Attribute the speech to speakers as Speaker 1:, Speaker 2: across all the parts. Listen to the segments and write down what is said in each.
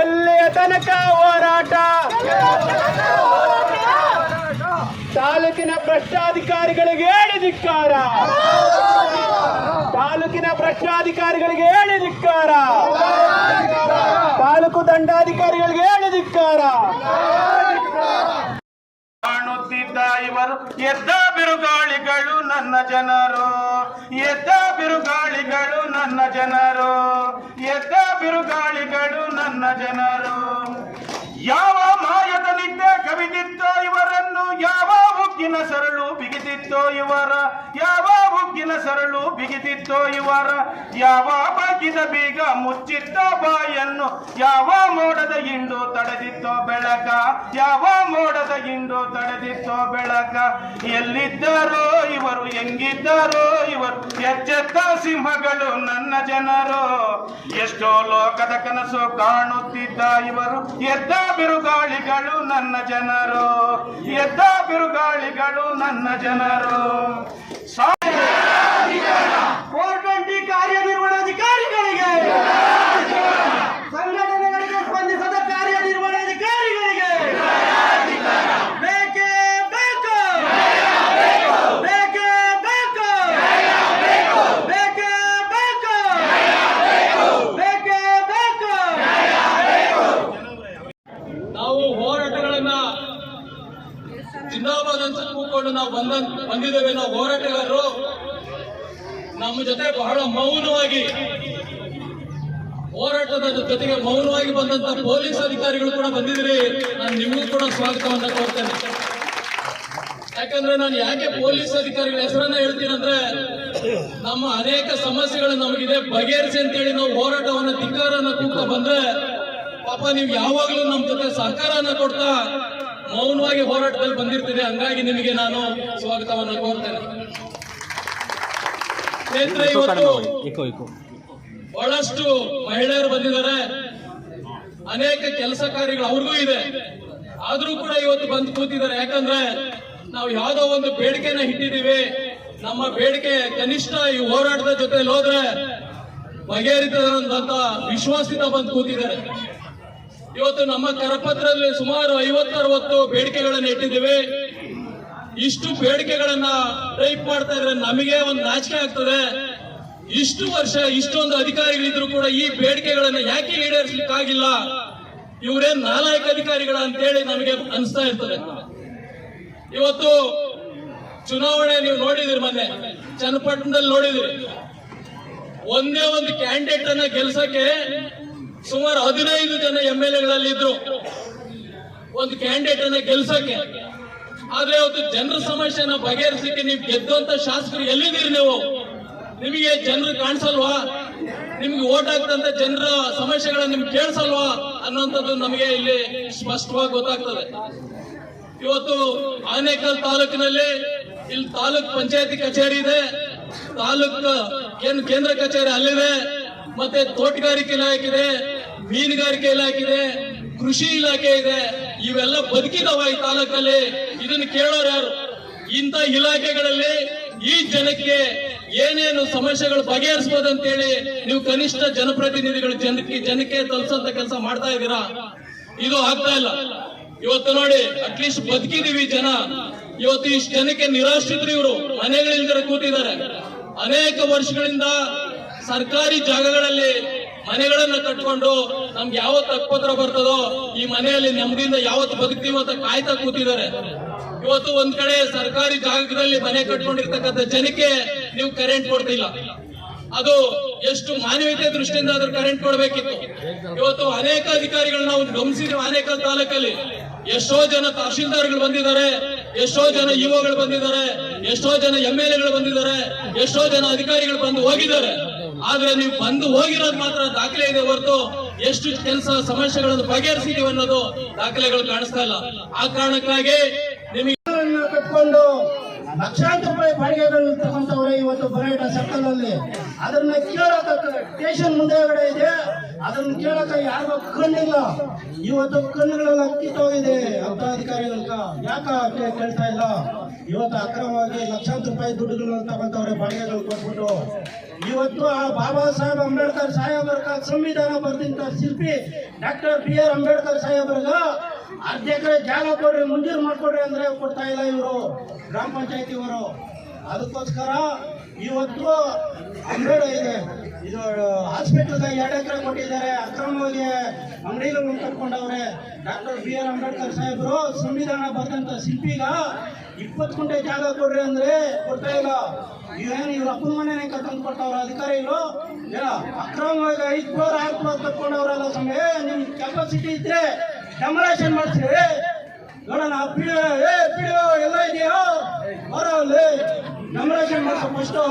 Speaker 1: ಎಲ್ಲಿಯ ತನಕ ಹೋರಾಟ? ತಾಲೂಕಿನ ಭ್ರಷ್ಟಾಧಿಕಾರಿಗಳಿಗೆ ಹೇಳಿ ಧಿಕ್ಕಾರ. ತಾಲೂಕಿನ ಭ್ರಷ್ಟಾಧಿಕಾರಿಗಳಿಗೆ ಹೇಳಿ ಧಿಕ್ಕಾರ. ತಾಲೂಕು ದಂಡಾಧಿಕಾರಿಗಳಿಗೆ ಹೇಳಿ ಧಿಕ್ಕಾರ. ಕಾಣುತ್ತಿದ್ದ ಇವರು ಎದ್ದ ಬಿರುಗಾಳಿಗಳು ನನ್ನ ಜನರು, ಎದ್ದ ಬಿರುಗಾಳಿಗಳು ನನ್ನ ಜನರು, ಎದ್ದ ಬಿರುಗಾಳಿಗಳು ನನ್ನ ಜನರು. ಯಾವ ಮಾಯದ ನಿದ್ದೆ ಕವಿದಿತ್ತೋ ಇವರನ್ನು, ಯಾವ ಉಗ್ಗಿನ ಸರಳು ಬಿಗಿದಿತ್ತೋ ಇವರ, ಯಾವ ಉಗ್ಗಿನ ಸರಳು ಬಿಗಿದಿತ್ತೋ ಇವರ, ಯಾವ ಬಗ್ಗಿದ ಬೀಗ ಮುಚ್ಚಿದ್ದ ಬಾಯನ್ನು, ಯಾವ ಮೋಡದ ಹಿಂಡು ತಡೆದಿತ್ತೋ ಬೆಳಕ, ಯಾವ ಮೋಡದ ಹಿಂಡು ತಡೆದಿತ್ತೋ ಬೆಳಕ. ಎಲ್ಲಿದ್ದಾರೋ ಇವರು, ಹೆಂಗಿದ್ದಾರೋ ಇವರು, ಎಚ್ಚೆತ್ತ ಸಿಂಹಗಳು ನನ್ನ ಜನರು. ಎಷ್ಟೋ ಲೋಕದ ಕನಸು ಕಾಣುತ್ತಿದ್ದ ಇವರು, ಎದ್ದ ಬಿರುಗಾಳಿಗಳು ನನ್ನ ಜನರು, ಎದ್ದ ಬಿರುಗಾಳಿಗಳು ನನ್ನ ಜನರು. 420 ಕಾರ್ಯನಿರ್ವಹಣಾಧಿಕಾರಿಗಳಿಗೆ, ಸಂಘಟನೆಗಳಿಗೆ ಸ್ಪಂದಿಸದ ಕಾರ್ಯನಿರ್ವಹಣಾಧಿಕಾರಿಗಳಿಗೆ ಬೇಕೇ ಬೇಕು, ಬೇಕೇ ಬೇಕು, ಬೇಕೇ ಬೇಕು, ಬೇಕೇ ಬೇಕು.
Speaker 2: ನಾವು ಹೋರಾಟಗಳನ್ನ ಜಿಂದಾಬಾದ್ ಅಂತ ಕೂತ್ಕೊಂಡು ನಾವು ಬಂದಿದ್ದೇವೆ. ನಾವು ಹೋರಾಟಗಾರರು ನಮ್ಮ ಜೊತೆ ಬಹಳ ಮೌನವಾಗಿ, ಹೋರಾಟದ ಜೊತೆಗೆ ಮೌನವಾಗಿ ಬಂದಂತ ಪೊಲೀಸ್ ಅಧಿಕಾರಿಗಳು ಕೂಡ ಬಂದಿದ್ರಿ. ನಾನು ನಿಮಗೂ ಕೂಡ ಸ್ವಾಗತವನ್ನ ಕೋರ್ತೇನೆ. ಯಾಕಂದ್ರೆ ನಾನು ಯಾಕೆ ಪೊಲೀಸ್ ಅಧಿಕಾರಿಗಳ ಹೆಸರನ್ನ ಹೇಳ್ತೀನಂದ್ರೆ, ನಮ್ಮ ಅನೇಕ ಸಮಸ್ಯೆಗಳು ನಮಗಿದೆ, ಬಗೆಹರಿಸಿ ಅಂತೇಳಿ ನಾವು ಹೋರಾಟವನ್ನ ಧಿಕ್ಕಾರನ್ನ ಕೂಗ್ತಾ ಬಂದ್ರೆ ಪಾಪ ನೀವು ಯಾವಾಗಲೂ ನಮ್ಮ ಜೊತೆ ಸಹಕಾರನ ಕೊಡ್ತಾ ಮೌನವಾಗಿ ಹೋರಾಟದಲ್ಲಿ ಬಂದಿರ್ತಿದೆ. ಹಂಗಾಗಿ ನಿಮಗೆ ನಾನು ಸ್ವಾಗತವನ್ನ ಕೋರ್ತೇನೆ. ಸ್ನೇಹಿತರೆ, ಇವತ್ತು ಬಹಳಷ್ಟು ಮಹಿಳೆಯರು ಬಂದಿದ್ದಾರೆ, ಅನೇಕ ಕೆಲಸ ಕಾರ್ಯಗಳು ಅವ್ರಿಗೂ ಇದೆ, ಆದ್ರೂ ಕೂಡ ಇವತ್ತು ಬಂದು ಕೂತಿದ್ದಾರೆ. ಯಾಕಂದ್ರೆ ನಾವು ಯಾವ್ದೋ ಒಂದು ಬೇಡಿಕೆನ ಇಟ್ಟಿದ್ದೀವಿ, ನಮ್ಮ ಬೇಡಿಕೆ ಕನಿಷ್ಠ ಈ ಹೋರಾಟದ ಜೊತೆ ಹೋದ್ರೆ ಬಗೆಹರಿತದಂತ ವಿಶ್ವಾಸದಿಂದ ಬಂದು ಕೂತಿದ್ದಾರೆ. ಇವತ್ತು ನಮ್ಮ ಕರಪತ್ರದಲ್ಲಿ ಸುಮಾರು 50-60 ಬೇಡಿಕೆಗಳನ್ನು ಇಟ್ಟಿದ್ದೀವಿ. ಇಷ್ಟು ಬೇಡಿಕೆಗಳನ್ನ ಟೈಪ್ ಮಾಡ್ತಾ ಇದ್ರೆ ನಮಗೆ ಒಂದು ನಾಚಿಕೆ ಆಗ್ತದೆ. ಇಷ್ಟು ವರ್ಷ ಇಷ್ಟೊಂದು ಅಧಿಕಾರಿಗಳಿದ್ರು ಕೂಡ ಈ ಬೇಡಿಕೆಗಳನ್ನ ಯಾಕೆ ಈಡೇರಿಸಲಿಕ್ಕಾಗಿಲ್ಲ, ಇವರೇನ್ ನಾಲಾಯಕ ಅಧಿಕಾರಿಗಳ ಅಂತೇಳಿ ನಮಗೆ ಅನಿಸ್ತಾ ಇರ್ತದೆ. ಇವತ್ತು ಚುನಾವಣೆ ನೀವು ನೋಡಿದ್ರಿ, ಮೊನ್ನೆ ಚನ್ನಪಟ್ಟಣದಲ್ಲಿ ನೋಡಿದ್ರಿ, ಒಂದೇ ಒಂದು ಕ್ಯಾಂಡಿಡೇಟ್ ಅನ್ನ ಗೆಲ್ಸಕ್ಕೆ ಸುಮಾರು 15 ಜನ MLA ಇದ್ರು ಒಂದು ಕ್ಯಾಂಡಿಡೇಟ್ ಅನ್ನ ಗೆಲ್ಸಕ್ಕೆ. ಆದ್ರೆ ಇವತ್ತು ಜನರ ಸಮಸ್ಯೆನ ಬಗೆಹರಿಸಲಿಕ್ಕೆ ನೀವು ಗೆದ್ದಂತ ಶಾಸಕರು ಎಲ್ಲಿದ್ದೀರಿ? ನೀವು ನಿಮಗೆ ಜನರು ಕಾಣಿಸಲ್ವಾ? ನಿಮ್ಗೆ ಓಟ್ ಹಾಕ್ತಂತ ಜನರ ಸಮಸ್ಯೆಗಳನ್ನ ನಿಮ್ಗೆ ಕೇಳಿಸಲ್ವಾ ಅನ್ನುವಂಥದ್ದು ನಮಗೆ ಇಲ್ಲಿ ಸ್ಪಷ್ಟವಾಗಿ ಗೊತ್ತಾಗ್ತದೆ. ಇವತ್ತು ಆನೇಕಲ್ ತಾಲೂಕಿನಲ್ಲಿ ಇಲ್ಲಿ ತಾಲೂಕ್ ಪಂಚಾಯತಿ ಕಚೇರಿ ಇದೆ, ತಾಲೂಕು ಕೇಂದ್ರ ಕಚೇರಿ ಅಲ್ಲಿದೆ, ಮತ್ತೆ ತೋಟಗಾರಿಕೆ ಇಲಾಖೆ ಇದೆ, ಮೀನುಗಾರಿಕೆ ಇಲಾಖೆ ಇದೆ, ಕೃಷಿ ಇಲಾಖೆ ಇದೆ. ಇವೆಲ್ಲ ಬದುಕಿದವ ಈ ತಾಲೂಕಲ್ಲಿ. ಇದನ್ನು ಕೇಳೋರು ಯಾರು? ಇಂಥ ಇಲಾಖೆಗಳಲ್ಲಿ ಈ ಜನಕ್ಕೆ ಏನೇನು ಸಮಸ್ಯೆಗಳು ಬಗೆಹರಿಸಬಹುದು ಅಂತೇಳಿ ನೀವು ಕನಿಷ್ಠ ಜನಪ್ರತಿನಿಧಿಗಳು ಜನಕ್ಕೆ ತಲುಪಿಸಂತ ಕೆಲಸ ಮಾಡ್ತಾ ಇದ್ದೀರಾ? ಇದು ಆಗ್ತಾ ಇಲ್ಲ. ಇವತ್ತು ನೋಡಿ, ಅಟ್ಲೀಸ್ಟ್ ಬದುಕಿದೀವಿ ಜನ. ಇವತ್ತು ಇಷ್ಟು ಜನಕ್ಕೆ ನಿರಾಶ್ರಿತರು, ಇವರು ಮನೆಗಳಿಲ್ದರೆ ಕೂತಿದ್ದಾರೆ. ಅನೇಕ ವರ್ಷಗಳಿಂದ ಸರ್ಕಾರಿ ಜಾಗಗಳಲ್ಲಿ ಮನೆಗಳನ್ನ ಕಟ್ಕೊಂಡು ನಮ್ಗೆ ಯಾವತ್ತು ಹಕ್ಕುಪತ್ರ ಬರ್ತದೋ ಈ ಮನೆಯಲ್ಲಿ ನೆಮ್ಮದಿಯಿಂದ ಯಾವತ್ತು ಬದುಕ್ತೀವಿ ಅಂತ ಕಾಯ್ತಾ ಕೂತಿದ್ದಾರೆ. ಇವತ್ತು ಒಂದ್ ಕಡೆ ಸರ್ಕಾರಿ ಜಾಗದಲ್ಲಿ ಮನೆ ಕಟ್ಕೊಂಡಿರ್ತಕ್ಕಂಥ ಜನಕ್ಕೆ ನೀವು ಕರೆಂಟ್ ಕೊಡ್ತಿಲ್ಲ. ಅದು ಎಷ್ಟು ಮಾನವೀಯತೆ ದೃಷ್ಟಿಯಿಂದ ಅದ್ರ ಕರೆಂಟ್ ಕೊಡ್ಬೇಕಿತ್ತು. ಇವತ್ತು ಅನೇಕ ಅಧಿಕಾರಿಗಳು ನಾವು ಗಮನಿಸಿದ್ವಿ. ಅನೇಕ ತಾಲೂಕಲ್ಲಿ ಎಷ್ಟೋ ಜನ ತಹಶೀಲ್ದಾರ್ಗಳು ಬಂದಿದ್ದಾರೆ, ಎಷ್ಟೋ ಜನ ಇಒಗಳು ಬಂದಿದ್ದಾರೆ, ಎಷ್ಟೋ ಜನ MLAಗಳು ಬಂದಿದ್ದಾರೆ, ಎಷ್ಟೋ ಜನ ಅಧಿಕಾರಿಗಳು ಬಂದು ಹೋಗಿದ್ದಾರೆ. ಆದ್ರೆ ನೀವು ಬಂದು ಹೋಗಿರೋದು ಮಾತ್ರ ದಾಖಲೆ ಇದೆ ಹೊರತು ಎಷ್ಟು ಕೆಲಸ ಸಮಸ್ಯೆಗಳನ್ನು ಬಗೆಹರಿಸಿದೀವಿ ಅನ್ನೋದು ದಾಖಲೆಗಳು ಕಾಣಿಸ್ತಾ ಇಲ್ಲ. ಆ ಕಾರಣಕ್ಕಾಗಿ ನಿಮಗೆ
Speaker 1: ಕಟ್ಕೊಂಡು
Speaker 3: ಲಕ್ಷಾಂತರ ರೂಪಾಯಿ ಬಾಡಿಗೆಗಳು ತಗೊಂತವ್ರೆ ಇವತ್ತು ಬರೇಟ ಸರ್ಕಲ್ ಅಲ್ಲಿ. ಅದನ್ನ ಕೇಳಕ ಸ್ಟೇಷನ್ ಮುಂದೆಗಡೆ ಇದೆ, ಅದನ್ನ ಕೇಳಕ ಯಾರಿಗೂ ಕಣ್ಣಿಲ್ಲ. ಇವತ್ತು ಕಣ್ಣುಗಳೆಲ್ಲ ಕಿತ್ತೋಗಿದೆ ಅಂತ ಅಧಿಕಾರಿಗಳ ಯಾಕ ಕೇಳ್ತಾ ಇಲ್ಲ. ಇವತ್ತು ಅಕ್ರಮವಾಗಿ ಲಕ್ಷಾಂತರ ರೂಪಾಯಿ ದುಡ್ಡುಗಳನ್ನ ತಗೊಂತವ್ರೆ ಬಾಡಿಗೆಗಳು ಕೊಟ್ಬಿಟ್ಟು. ಇವತ್ತು ಆ ಬಾಬಾ ಸಾಹೇಬ್ ಅಂಬೇಡ್ಕರ್ ಸಾಹೇಬರ ಸಂವಿಧಾನ ಬರೆದಂತ ಶಿಲ್ಪಿ ಡಾಕ್ಟರ್ BR ಅಂಬೇಡ್ಕರ್ ಸಾಹೇಬರ್ಗ 10 ಎಕರೆ ಜಾಗ ಕೊಡ್ರಿ, ಮಂಜೂರು ಮಾಡ್ಕೊಡ್ರಿ ಅಂದ್ರೆ ಕೊಡ್ತಾ ಇಲ್ಲ ಇವರು ಗ್ರಾಮ ಪಂಚಾಯತಿಯವರು. ಅದಕ್ಕೋಸ್ಕರ ಇವತ್ತು ಇದೆ ಇದು ಹಾಸ್ಪಿಟಲ್ಗೆ 2 ಎಕರೆ ಕೊಟ್ಟಿದ್ದಾರೆ, ಅಕ್ರಮವಾಗಿ ಅಂಗಡಿಗಳನ್ನು ಕಟ್ಕೊಂಡವ್ರೆ. ಡಾಕ್ಟರ್ BR ಅಂಬೇಡ್ಕರ್ ಸಾಹೇಬರು ಸಂವಿಧಾನ ಬರೆದಂತ ಶಿಲ್ಪಿಗ 20 ಗುಂಟೆ ಜಾಗ ಕೊಡ್ರಿ ಅಂದ್ರೆ ಕೊಡ್ತಾ ಇಲ್ಲ. ಇವೇನು ಇವ್ರ ಅಪ್ಪನ ಮನೆನೇ ಕಟ್ಕೊಂಡು ಕೊಟ್ಟವ್ರ ಅಧಿಕಾರಿಗಳು. ಅಕ್ರಮವಾಗಿ 5 ಫ್ಲೋರ್ 6 ಫ್ಲೋರ್ ಕಟ್ಕೊಂಡವ್ರಲ್ಲ ಸಮಯ. ನಿಮ್ ಕೆಪಾಸಿಟಿ ಇದ್ರೆ ಡೆಮೊಲೇಷನ್ ಮಾಡಿಸ್ರಿ ನೋಡೋಣ. ಪಿಡಿಒ ಎಲ್ಲ ಇದೆಯಾ ಬರೋಲ್ಲಿ ಡೆಮೊಲೇಷನ್ ಮಾಡಿಸೋ ಫಸ್ಟು.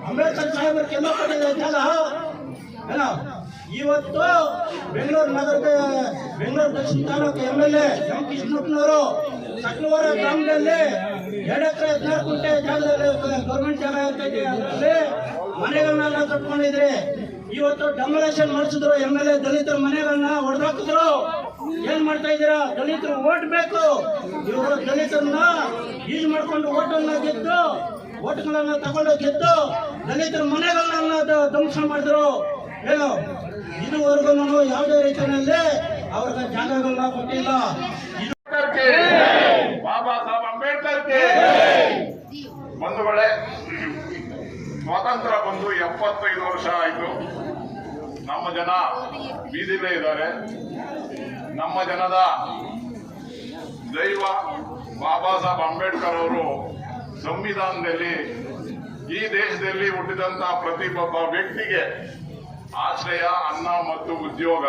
Speaker 3: ಅಂಬೇಡ್ಕರ್ ಸಾಹೇಬರಿಗೆ ಎಲ್ಲ ಕೊಟ್ಟಿದೆ ಜಾಗ ಏನ. ಇವತ್ತು ಬೆಂಗಳೂರು ನಗರಕ್ಕೆ ಬೆಂಗಳೂರು ದಕ್ಷಿಣ ತಾಲೂಕು MLA ಎಂ ಕೃಷ್ಣಪ್ಪನವರು ಸಕ್ಲವಾರ ಗ್ರಾಮದಲ್ಲಿ 2 ಎಕರೆ 14 ಗುಂಟೆ ಜಾಗದಲ್ಲಿ ಗೌರ್ಮೆಂಟ್ ಜಾಗ ಇರ್ತೈತಿ, ಅದರಲ್ಲಿ ಮನೆಗಳನ್ನೆಲ್ಲ ಕಟ್ಕೊಂಡಿದ್ರಿ. ಇವತ್ತು ಡೆಮೊಲೇಷನ್ ಮಾಡಿಸಿದ್ರು. MLA ದಲಿತರ ಮನೆಗಳನ್ನ ಹೊಡೆದಾಕಿದ್ರು. ಏನ್ ಮಾಡ್ತಾ ಇದ್ದೀರಾ? ದಲಿತರು ಓಟ್ ಬೇಕು. ಇವರು ದಲಿತರನ್ನ ಯೂಸ್ ಮಾಡ್ಕೊಂಡು ಓಟನ್ನ ಗೆದ್ದು ಓಟ್ಗಳನ್ನ ತಗೊಂಡು ಗೆದ್ದು ದಲಿತರ ಮನೆಗಳನ್ನ ಧ್ವಂಸ ಮಾಡಿದ್ರು. ಏನು ಇದುವರೆಗೂ ಯಾವುದೇ ರೀತಿಯಲ್ಲಿ ಅವ್ರಿಗೆ ಜಾಗಗಳನ್ನ ಕೊಟ್ಟಿಲ್ಲ.
Speaker 4: ಬಾಬಾ ಸಾಹೇಬ್ ಅಂಬೇಡ್ಕರ್ ಬಂಧುಗಳೇ, ಸ್ವಾತಂತ್ರ್ಯ ಬಂದು 75 ವರ್ಷ ಆಯಿತು. ನಮ್ಮ ಜನ ಬೀದಿಲೇ ಇದ್ದಾರೆ. ನಮ್ಮ ಜನದ ದೈವ ಬಾಬಾ ಸಾಹೇಬ್ ಅಂಬೇಡ್ಕರ್ ಅವರು ಸಂವಿಧಾನದಲ್ಲಿ ಈ ದೇಶದಲ್ಲಿ ಹುಟ್ಟಿದಂತ ಪ್ರತಿಯೊಬ್ಬ ವ್ಯಕ್ತಿಗೆ ಆಶ್ರಯ, ಅನ್ನ ಮತ್ತು ಉದ್ಯೋಗ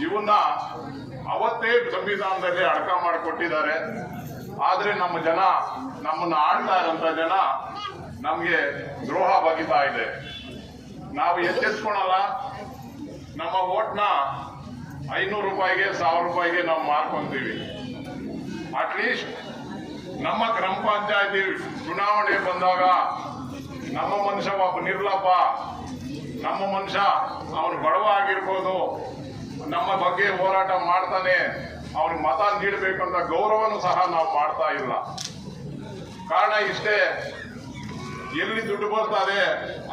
Speaker 4: ಇವನ್ನ ಅವತ್ತೇ ಸಂವಿಧಾನದಲ್ಲಿ ಅಡಕ ಮಾಡಿಕೊಟ್ಟಿದ್ದಾರೆ. ಆದ್ರೆ ನಮ್ಮ ಜನ, ನಮ್ಮನ್ನ ಆಳ್ತಾ ಇರೋಂಥ ಜನ ನಮ್ಗೆ ದ್ರೋಹ ಬಗೆತಾ ಇದೆ. ನಾವು ಎಚ್ಚೆತ್ಕೊಳಲ್ಲ. ನಮ್ಮ ಓಟ್ನ 500 ರೂಪಾಯಿಗೆ 1000 ರೂಪಾಯಿಗೆ ನಾವು ಮಾರ್ಕೊಂತೀವಿ. ಅಟ್ಲೀಸ್ಟ್ ನಮ್ಮ ಗ್ರಾಮ ಪಂಚಾಯತಿ ಚುನಾವಣೆ ಬಂದಾಗ ನಮ್ಮ ಮನುಷ್ಯ ಒಬ್ಬ ನಿರ್ಲಭ, ನಮ್ಮ ಮನುಷ್ಯ ಅವನು ಬಡವ ಆಗಿರ್ಬೋದು, ನಮ್ಮ ಬಗ್ಗೆ ಹೋರಾಟ ಮಾಡ್ತಾನೆ, ಅವ್ನಿಗೆ ಮತ ನೀಡಬೇಕಂತ ಗೌರವನೂ ಸಹ ನಾವು ಮಾಡ್ತಾ ಇಲ್ಲ. ಕಾರಣ ಇಷ್ಟೇ, ಎಲ್ಲಿ ದುಡ್ಡು ಬರ್ತಾರೆ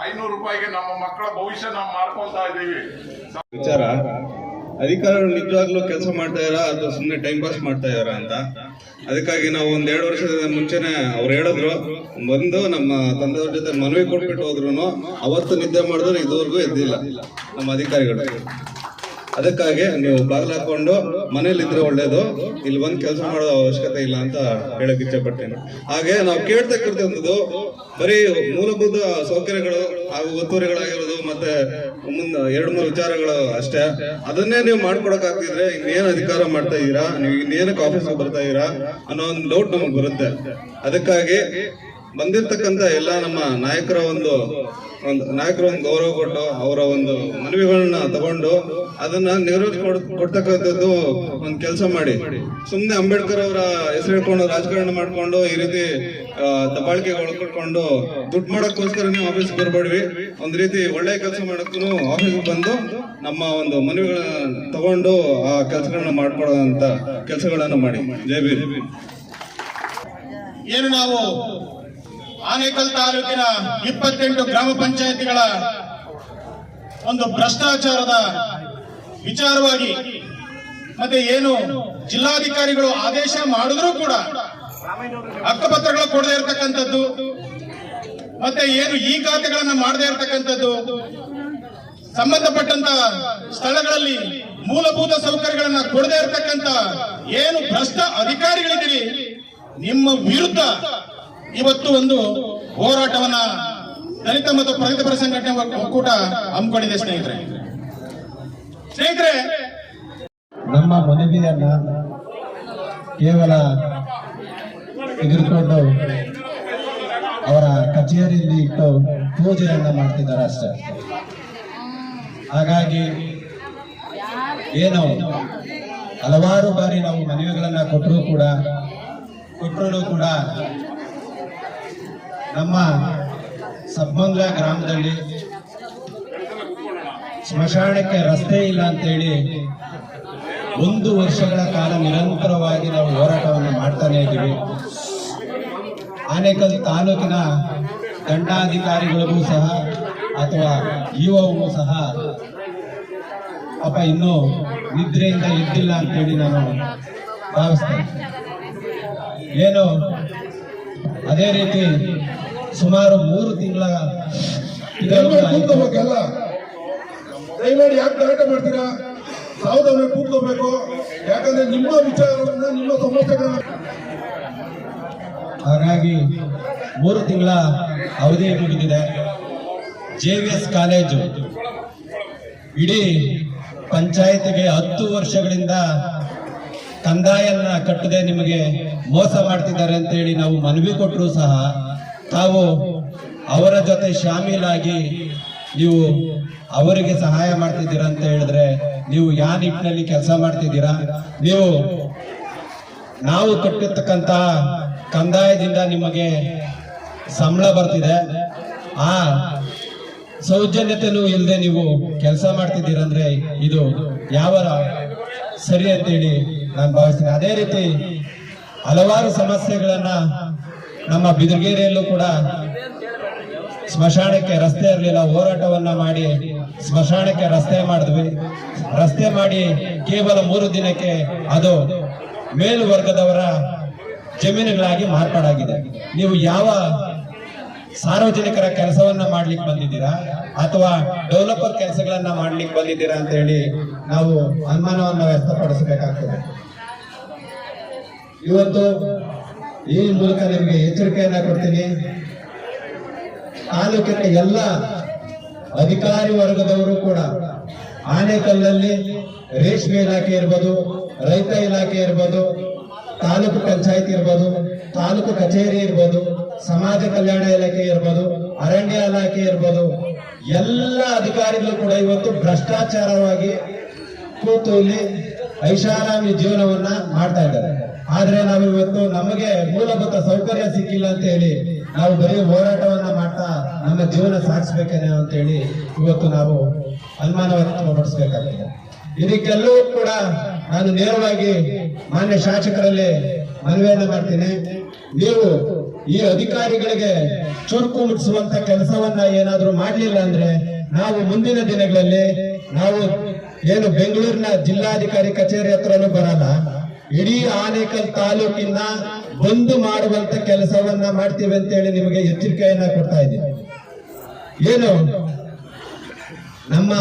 Speaker 4: 500 ರೂಪಾಯಿಗೆ ನಮ್ಮ ಮಕ್ಕಳ ಭವಿಷ್ಯ ನಾವು ಮಾರ್ಕೊಂತಾ ಇದ್ದೀವಿ.
Speaker 5: ವಿಚಾರ ಅಧಿಕಾರಿಗಳು ನಿಜವಾಗ್ಲೂ ಕೆಲಸ ಮಾಡ್ತಾ ಇದಾರ ಅಥವಾ ಸುಮ್ಮನೆ ಟೈಮ್ ಪಾಸ್ ಮಾಡ್ತಾ ಇದಾರ ಅಂತ. ಅದಕ್ಕಾಗಿ ನಾವು 1-2 ವರ್ಷದ ಮುಂಚೆನೆ ಅವ್ರು ಹೇಳಿದ್ರು, ಬಂದು ನಮ್ಮ ತಂದೆಯವ್ರ ಜೊತೆ ಮನವಿ ಕೊಟ್ಬಿಟ್ಟು ಹೋದ್ರು. ಅವತ್ತು ನಿದ್ದೆ ಮಾಡಿದ್ರು ಇದುವರೆಗೂ ಎದ್ದಿಲ್ಲ ನಮ್ಮ ಅಧಿಕಾರಿಗಳು. ಅದಕ್ಕಾಗಿ ನೀವು ಬಾಗಿಲು ಹಾಕೊಂಡು ಮನೇಲಿದ್ರೆ ಒಳ್ಳೇದು, ಇಲ್ಲಿ ಬಂದು ಕೆಲಸ ಮಾಡೋ ಅವಶ್ಯಕತೆ ಇಲ್ಲ ಅಂತ ಹೇಳಕ್ ಇಚ್ಛೆ ಪಡ್ತೇನೆ. ಹಾಗೆ ನಾವು ಕೇಳ್ತಕ್ಕಂಥದ್ದು ಬರೀ ಮೂಲಭೂತ ಸೌಕರ್ಯಗಳು ಹಾಗೂ ಒತ್ತುವರಿಗಳಾಗಿರೋದು ಮತ್ತೆ ಮುಂದೆ 2-3 ವಿಚಾರಗಳು ಅಷ್ಟೇ. ಅದನ್ನೇ ನೀವು ಮಾಡ್ಕೊಡಕ್ ಆಗ್ತಿದ್ರೆ ಇನ್ನೇನು ಅಧಿಕಾರ ಮಾಡ್ತಾ ಇದೀರಾ, ನೀವು ಇನ್ನೇನಕ್ಕೆ ಆಫೀಸ್ಗೆ ಬರ್ತಾ ಇದೀರಾ ಅನ್ನೋ ಒಂದು ಡೌಟ್ ನಮಗ್ ಬರುತ್ತೆ. ಅದಕ್ಕಾಗಿ ಬಂದಿರ್ತಕ್ಕಂಥ ಎಲ್ಲ ನಮ್ಮ ನಾಯಕರ ಒಂದು ಗೌರವ ಕೊಟ್ಟು ಅವರ ಒಂದು ಮನವಿಗಳನ್ನ ತಗೊಂಡು ಅದನ್ನ ಕೊಡ್ತಕ್ಕಂಥದ್ದು ಒಂದು ಕೆಲಸ ಮಾಡಿ. ಸುಮ್ನೆ ಅಂಬೇಡ್ಕರ್ ಅವರ ಹೆಸರು ಹೇಳ್ಕೊಂಡು ರಾಜಕಾರಣ ಮಾಡ್ಕೊಂಡು ಈ ರೀತಿ ದಬ್ಬಾಳಿಕೆ ಒಳಕೊಟ್ಕೊಂಡು ದುಡ್ಡು ಮಾಡೋಕ್ಕೋಸ್ಕರ ನೀವು ಆಫೀಸ್ಗೆ ಬರ್ಬೇಡ್ವಿ. ಒಂದ್ ರೀತಿ ಒಳ್ಳೆ ಕೆಲಸ ಮಾಡಕ್ಕೂ ಆಫೀಸ್ಗೆ ಬಂದು ನಮ್ಮ ಒಂದು ಮನವಿಗಳನ್ನ ತಗೊಂಡು ಆ ಕೆಲಸಗಳನ್ನ ಮಾಡ್ಕೊಳ್ಳೋಂತ ಕೆಲಸಗಳನ್ನ ಮಾಡಿ. ಜೈ ಭೀಮ್.
Speaker 6: ಏನು ನಾವು ಆನೇಕಲ್ ತಾಲೂಕಿನ 28 ಗ್ರಾಮ ಪಂಚಾಯತಿಗಳ ಒಂದು ಭ್ರಷ್ಟಾಚಾರದ ವಿಚಾರವಾಗಿ ಮತ್ತೆ ಏನು ಜಿಲ್ಲಾಧಿಕಾರಿಗಳು ಆದೇಶ ಮಾಡಿದ್ರೂ ಕೂಡ ಹಕ್ಕುಪತ್ರಗಳು ಕೊಡದೇ ಇರತಕ್ಕಂಥದ್ದು, ಮತ್ತೆ ಏನು ಈ ಖಾತೆಗಳನ್ನ ಮಾಡದೇ ಇರತಕ್ಕಂಥದ್ದು, ಸಂಬಂಧಪಟ್ಟಂತ ಸ್ಥಳಗಳಲ್ಲಿ ಮೂಲಭೂತ ಸೌಕರ್ಯಗಳನ್ನ ಕೊಡದೇ ಇರತಕ್ಕಂತ ಏನು ಭ್ರಷ್ಟ ಅಧಿಕಾರಿಗಳಿದ್ದೀರಿ, ನಿಮ್ಮ ವಿರುದ್ಧ ಇವತ್ತು ಒಂದು ಹೋರಾಟವನ್ನ ದಲಿತ ಮತ್ತು ಪ್ರಗತಿಪರ ಸಂಘಟನೆ ಒಕ್ಕೂಟ ಹಮ್ಮಿಕೊಂಡಿದೆ. ಸ್ನೇಹಿತರೆ,
Speaker 7: ನಮ್ಮ ಮನವಿಯನ್ನ ಕೇವಲ ತೆಗೆದುಕೊಂಡು ಅವರ ಕಚೇರಿಯಲ್ಲಿ ಇಟ್ಟು ಪೂಜೆಯನ್ನ ಮಾಡ್ತಿದ್ದಾರೆ ಅಷ್ಟೇ. ಹಾಗಾಗಿ ಏನು ಹಲವಾರು ಬಾರಿ ನಾವು ಮನವಿಗಳನ್ನ ಕೊಟ್ಟರೂ ಕೂಡ ನಮ್ಮ ಸಬ್ಮಂಗ್ಲ ಗ್ರಾಮದಲ್ಲಿ ಸ್ಮಶಾನಕ್ಕೆ ರಸ್ತೆ ಇಲ್ಲ ಅಂತೇಳಿ 1 ವರ್ಷಗಳ ಕಾಲ ನಿರಂತರವಾಗಿ ನಾವು ಹೋರಾಟವನ್ನು ಮಾಡ್ತಾನೆ ಇದ್ದೀವಿ. ಆನೇಕಲ್ ತಾಲೂಕಿನ ದಂಡಾಧಿಕಾರಿಗಳಿಗೂ ಸಹ ಅಥವಾ ಇಒಗೂ ಸಹ ಪಾಪ ಇನ್ನೂ ನಿದ್ರೆಯಿಂದ ಎದ್ದಿಲ್ಲ ಅಂತೇಳಿ ನಾನು ಭಾವಿಸ್ತೇನೆ. ಏನು ಅದೇ ರೀತಿ ಸುಮಾರು 3 ತಿಂಗಳ
Speaker 6: ಕೂತ್ಕೋಬೇಕಲ್ಲ, ದಯಮಾಡಿ ಯಾಕೆ ಗಲಾಟೆ ಮಾಡ್ತೀರಾ? ಸಾವಧಾನ ಕೂತ್ಕೋಬೇಕು. ಯಾಕಂದ್ರೆ ನಿಮ್ಮ ವಿಚಾರವನ್ನ, ನಿಮ್ಮ ಸಮಸ್ಯೆಗಳನ್ನ
Speaker 7: ಹಾಗಾಗಿ 3 ತಿಂಗಳ ಅವಧಿ ಮುಗಿದಿದೆ. JVS ಕಾಲೇಜು ಇಡೀ ಪಂಚಾಯತಿಗೆ 10 ವರ್ಷಗಳಿಂದ ಕಂದಾಯನ್ನ ಕಟ್ಟದೆ ನಿಮಗೆ ಮೋಸ ಮಾಡ್ತಿದ್ದಾರೆ ಅಂತೇಳಿ ನಾವು ಮನವಿ ಕೊಟ್ಟರು ಸಹ ತಾವು ಅವರ ಜೊತೆ ಶಾಮೀಲಾಗಿ ನೀವು ಅವರಿಗೆ ಸಹಾಯ ಮಾಡ್ತಿದ್ದೀರಾ ಅಂತ ಹೇಳಿದ್ರೆ ನೀವು ಯಾವ ನಿಟ್ಟಿನಲ್ಲಿ ಕೆಲಸ ಮಾಡ್ತಿದ್ದೀರಾ? ನಾವು ಕಟ್ಟಿರ್ತಕ್ಕಂತ ಕಂದಾಯದಿಂದ ನಿಮಗೆ ಸಂಬಳ ಬರ್ತಿದೆ, ಆ ಸೌಜನ್ಯತೆನೂ ಇಲ್ಲದೆ ನೀವು ಕೆಲಸ ಮಾಡ್ತಿದ್ದೀರಂದ್ರೆ ಇದು ಯಾವ ಸರಿ ಅಂತೇಳಿ ನಾನು ಭಾವಿಸ್ತೀನಿ. ಅದೇ ರೀತಿ ಹಲವಾರು ಸಮಸ್ಯೆಗಳನ್ನ ನಮ್ಮ ಬಿದರಗೆರೆಯಲ್ಲೂ ಕೂಡ ಸ್ಮಶಾನಕ್ಕೆ ರಸ್ತೆ ಇರಲಿಲ್ಲ, ಹೋರಾಟವನ್ನ ಮಾಡಿ ಸ್ಮಶಾನಕ್ಕೆ ರಸ್ತೆ ಮಾಡಿದ್ವಿ. ರಸ್ತೆ ಮಾಡಿ ಕೇವಲ 3 ದಿನಕ್ಕೆ ಅದು ಮೇಲ್ವರ್ಗದವರ ಜಮೀನುಗಳಾಗಿ ಮಾರ್ಪಾಡಾಗಿದೆ. ನೀವು ಯಾವ ಸಾರ್ವಜನಿಕರ ಕೆಲಸವನ್ನ ಮಾಡ್ಲಿಕ್ಕೆ ಬಂದಿದ್ದೀರಾ ಅಥವಾ ಡೆವಲಪರ್ ಕೆಲಸಗಳನ್ನ ಮಾಡ್ಲಿಕ್ಕೆ ಬಂದಿದ್ದೀರಾ ಅಂತ ಹೇಳಿ ನಾವು ಅನುಮಾನವನ್ನ ವ್ಯಕ್ತಪಡಿಸಬೇಕಾಗ್ತದೆ. ಇವತ್ತು ಈ ಮೂಲಕ ನಿಮಗೆ ಎಚ್ಚರಿಕೆಯನ್ನ ಕೊಡ್ತೀನಿ. ತಾಲೂಕಿನ ಎಲ್ಲ ಅಧಿಕಾರಿ ವರ್ಗದವರು ಕೂಡ ಆನೇಕಲ್ನಲ್ಲಿ ರೇಷ್ಮೆ ಇಲಾಖೆ ಇರ್ಬೋದು, ರೈತ ಇಲಾಖೆ ಇರ್ಬೋದು, ತಾಲೂಕು ಪಂಚಾಯತ್ ಇರ್ಬೋದು, ತಾಲೂಕು ಕಚೇರಿ ಇರ್ಬೋದು, ಸಮಾಜ ಕಲ್ಯಾಣ ಇಲಾಖೆ ಇರ್ಬೋದು, ಅರಣ್ಯ ಇಲಾಖೆ ಇರ್ಬೋದು, ಎಲ್ಲ ಅಧಿಕಾರಿಗಳು ಕೂಡ ಇವತ್ತು ಭ್ರಷ್ಟಾಚಾರವಾಗಿ ಕೂತು ಇಲ್ಲಿ ಐಷಾರಾಮಿ ಜೀವನವನ್ನ ಮಾಡ್ತಾ ಇದ್ದಾರೆ. ಆದ್ರೆ ನಾವು ಇವತ್ತು ನಮಗೆ ಮೂಲಭೂತ ಸೌಕರ್ಯ ಸಿಕ್ಕಿಲ್ಲ ಅಂತ ಹೇಳಿ ನಾವು ಬರೀ ಹೋರಾಟವನ್ನ ಮಾಡ್ತಾ ನಮ್ಮ ಜೀವನ ಸಾಗಿಸ್ಬೇಕೇನೋ ಅಂತ ಹೇಳಿ ಇವತ್ತು ನಾವು ಅನುಮಾನ ವ್ಯಕ್ತಪಡಿಸಬೇಕಾಗಿದೆ. ಇದಕ್ಕೆಲ್ಲವೂ ಕೂಡ ನಾನು ನೇರವಾಗಿ ಮಾನ್ಯ ಶಾಸಕರಲ್ಲಿ ಮನವಿಯನ್ನ ಮಾಡ್ತೀನಿ. ನೀವು ಈ ಅಧಿಕಾರಿಗಳಿಗೆ ಚುರುಕು ಮುಟ್ಟಿಸುವಂತ ಕೆಲಸವನ್ನ ಏನಾದ್ರೂ ಮಾಡ್ಲಿಲ್ಲ ಅಂದ್ರೆ ನಾವು ಮುಂದಿನ ದಿನಗಳಲ್ಲಿ ನಾವು ಏನು ಬೆಂಗಳೂರಿನ ಜಿಲ್ಲಾಧಿಕಾರಿ ಕಚೇರಿ ಹತ್ರನೂ ಬರಲ್ಲ, ಇಡೀ ಆನೇಕಲ್ ತಾಲೂಕಿನ ಬಂದ್ ಮಾಡುವಂತ ಕೆಲಸವನ್ನ ಮಾಡ್ತೀವಿ ಅಂತ ಹೇಳಿ ನಿಮಗೆ ಎಚ್ಚರಿಕೆಯನ್ನ ಕೊಡ್ತಾ ಇದ್ದೀನಿ. ಏನು ನಮ್ಮ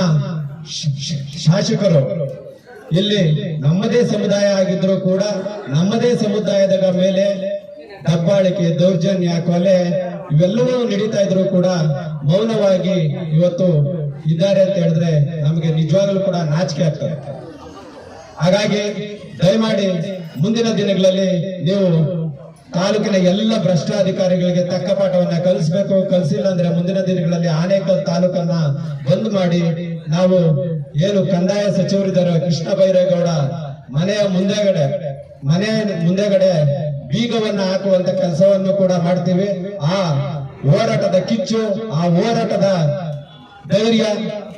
Speaker 7: ಶಾಸಕರು ಇಲ್ಲಿ ನಮ್ಮದೇ ಸಮುದಾಯ ಆಗಿದ್ರು ಕೂಡ ನಮ್ಮದೇ ಸಮುದಾಯದ ಮೇಲೆ ದಬ್ಬಾಳಿಕೆ, ದೌರ್ಜನ್ಯ, ಕೊಲೆ ಇವೆಲ್ಲವೂ ನಡೀತಾ ಇದ್ರು ಕೂಡ ಮೌನವಾಗಿ ಇವತ್ತು ಇದ್ದಾರೆ ಅಂತ ಹೇಳಿದ್ರೆ ನಮಗೆ ನಿಜವಾಗ್ಲೂ ಕೂಡ ನಾಚಿಕೆ ಆಗ್ತದೆ. ಹಾಗಾಗಿ ದಯಮಾಡಿ ಮುಂದಿನ ದಿನಗಳಲ್ಲಿ ನೀವು ತಾಲೂಕಿನ ಎಲ್ಲ ಭ್ರಷ್ಟ ಅಧಿಕಾರಿಗಳಿಗೆ ತಕ್ಕ ಪಾಠವನ್ನ ಕಲಿಸಬೇಕು. ಕಲಿಸಿಲ್ಲ ಅಂದ್ರೆ ಮುಂದಿನ ದಿನಗಳಲ್ಲಿ ಆನೇಕಲ್ ತಾಲೂಕನ್ನ ಬಂದ್ ಮಾಡಿ ನಾವು ಏನು ಕಂದಾಯ ಸಚಿವರಿದ್ದಾರೆ ಕೃಷ್ಣ ಬೈರೇಗೌಡ ಮನೆಯ ಮುಂದೆಗಡೆ ಬೀಗವನ್ನ ಹಾಕುವಂತ ಕೆಲಸವನ್ನು ಕೂಡ ಮಾಡ್ತೀವಿ. ಆ ಹೋರಾಟದ ಕಿಚ್ಚು, ಆ ಹೋರಾಟದ ಧೈರ್ಯ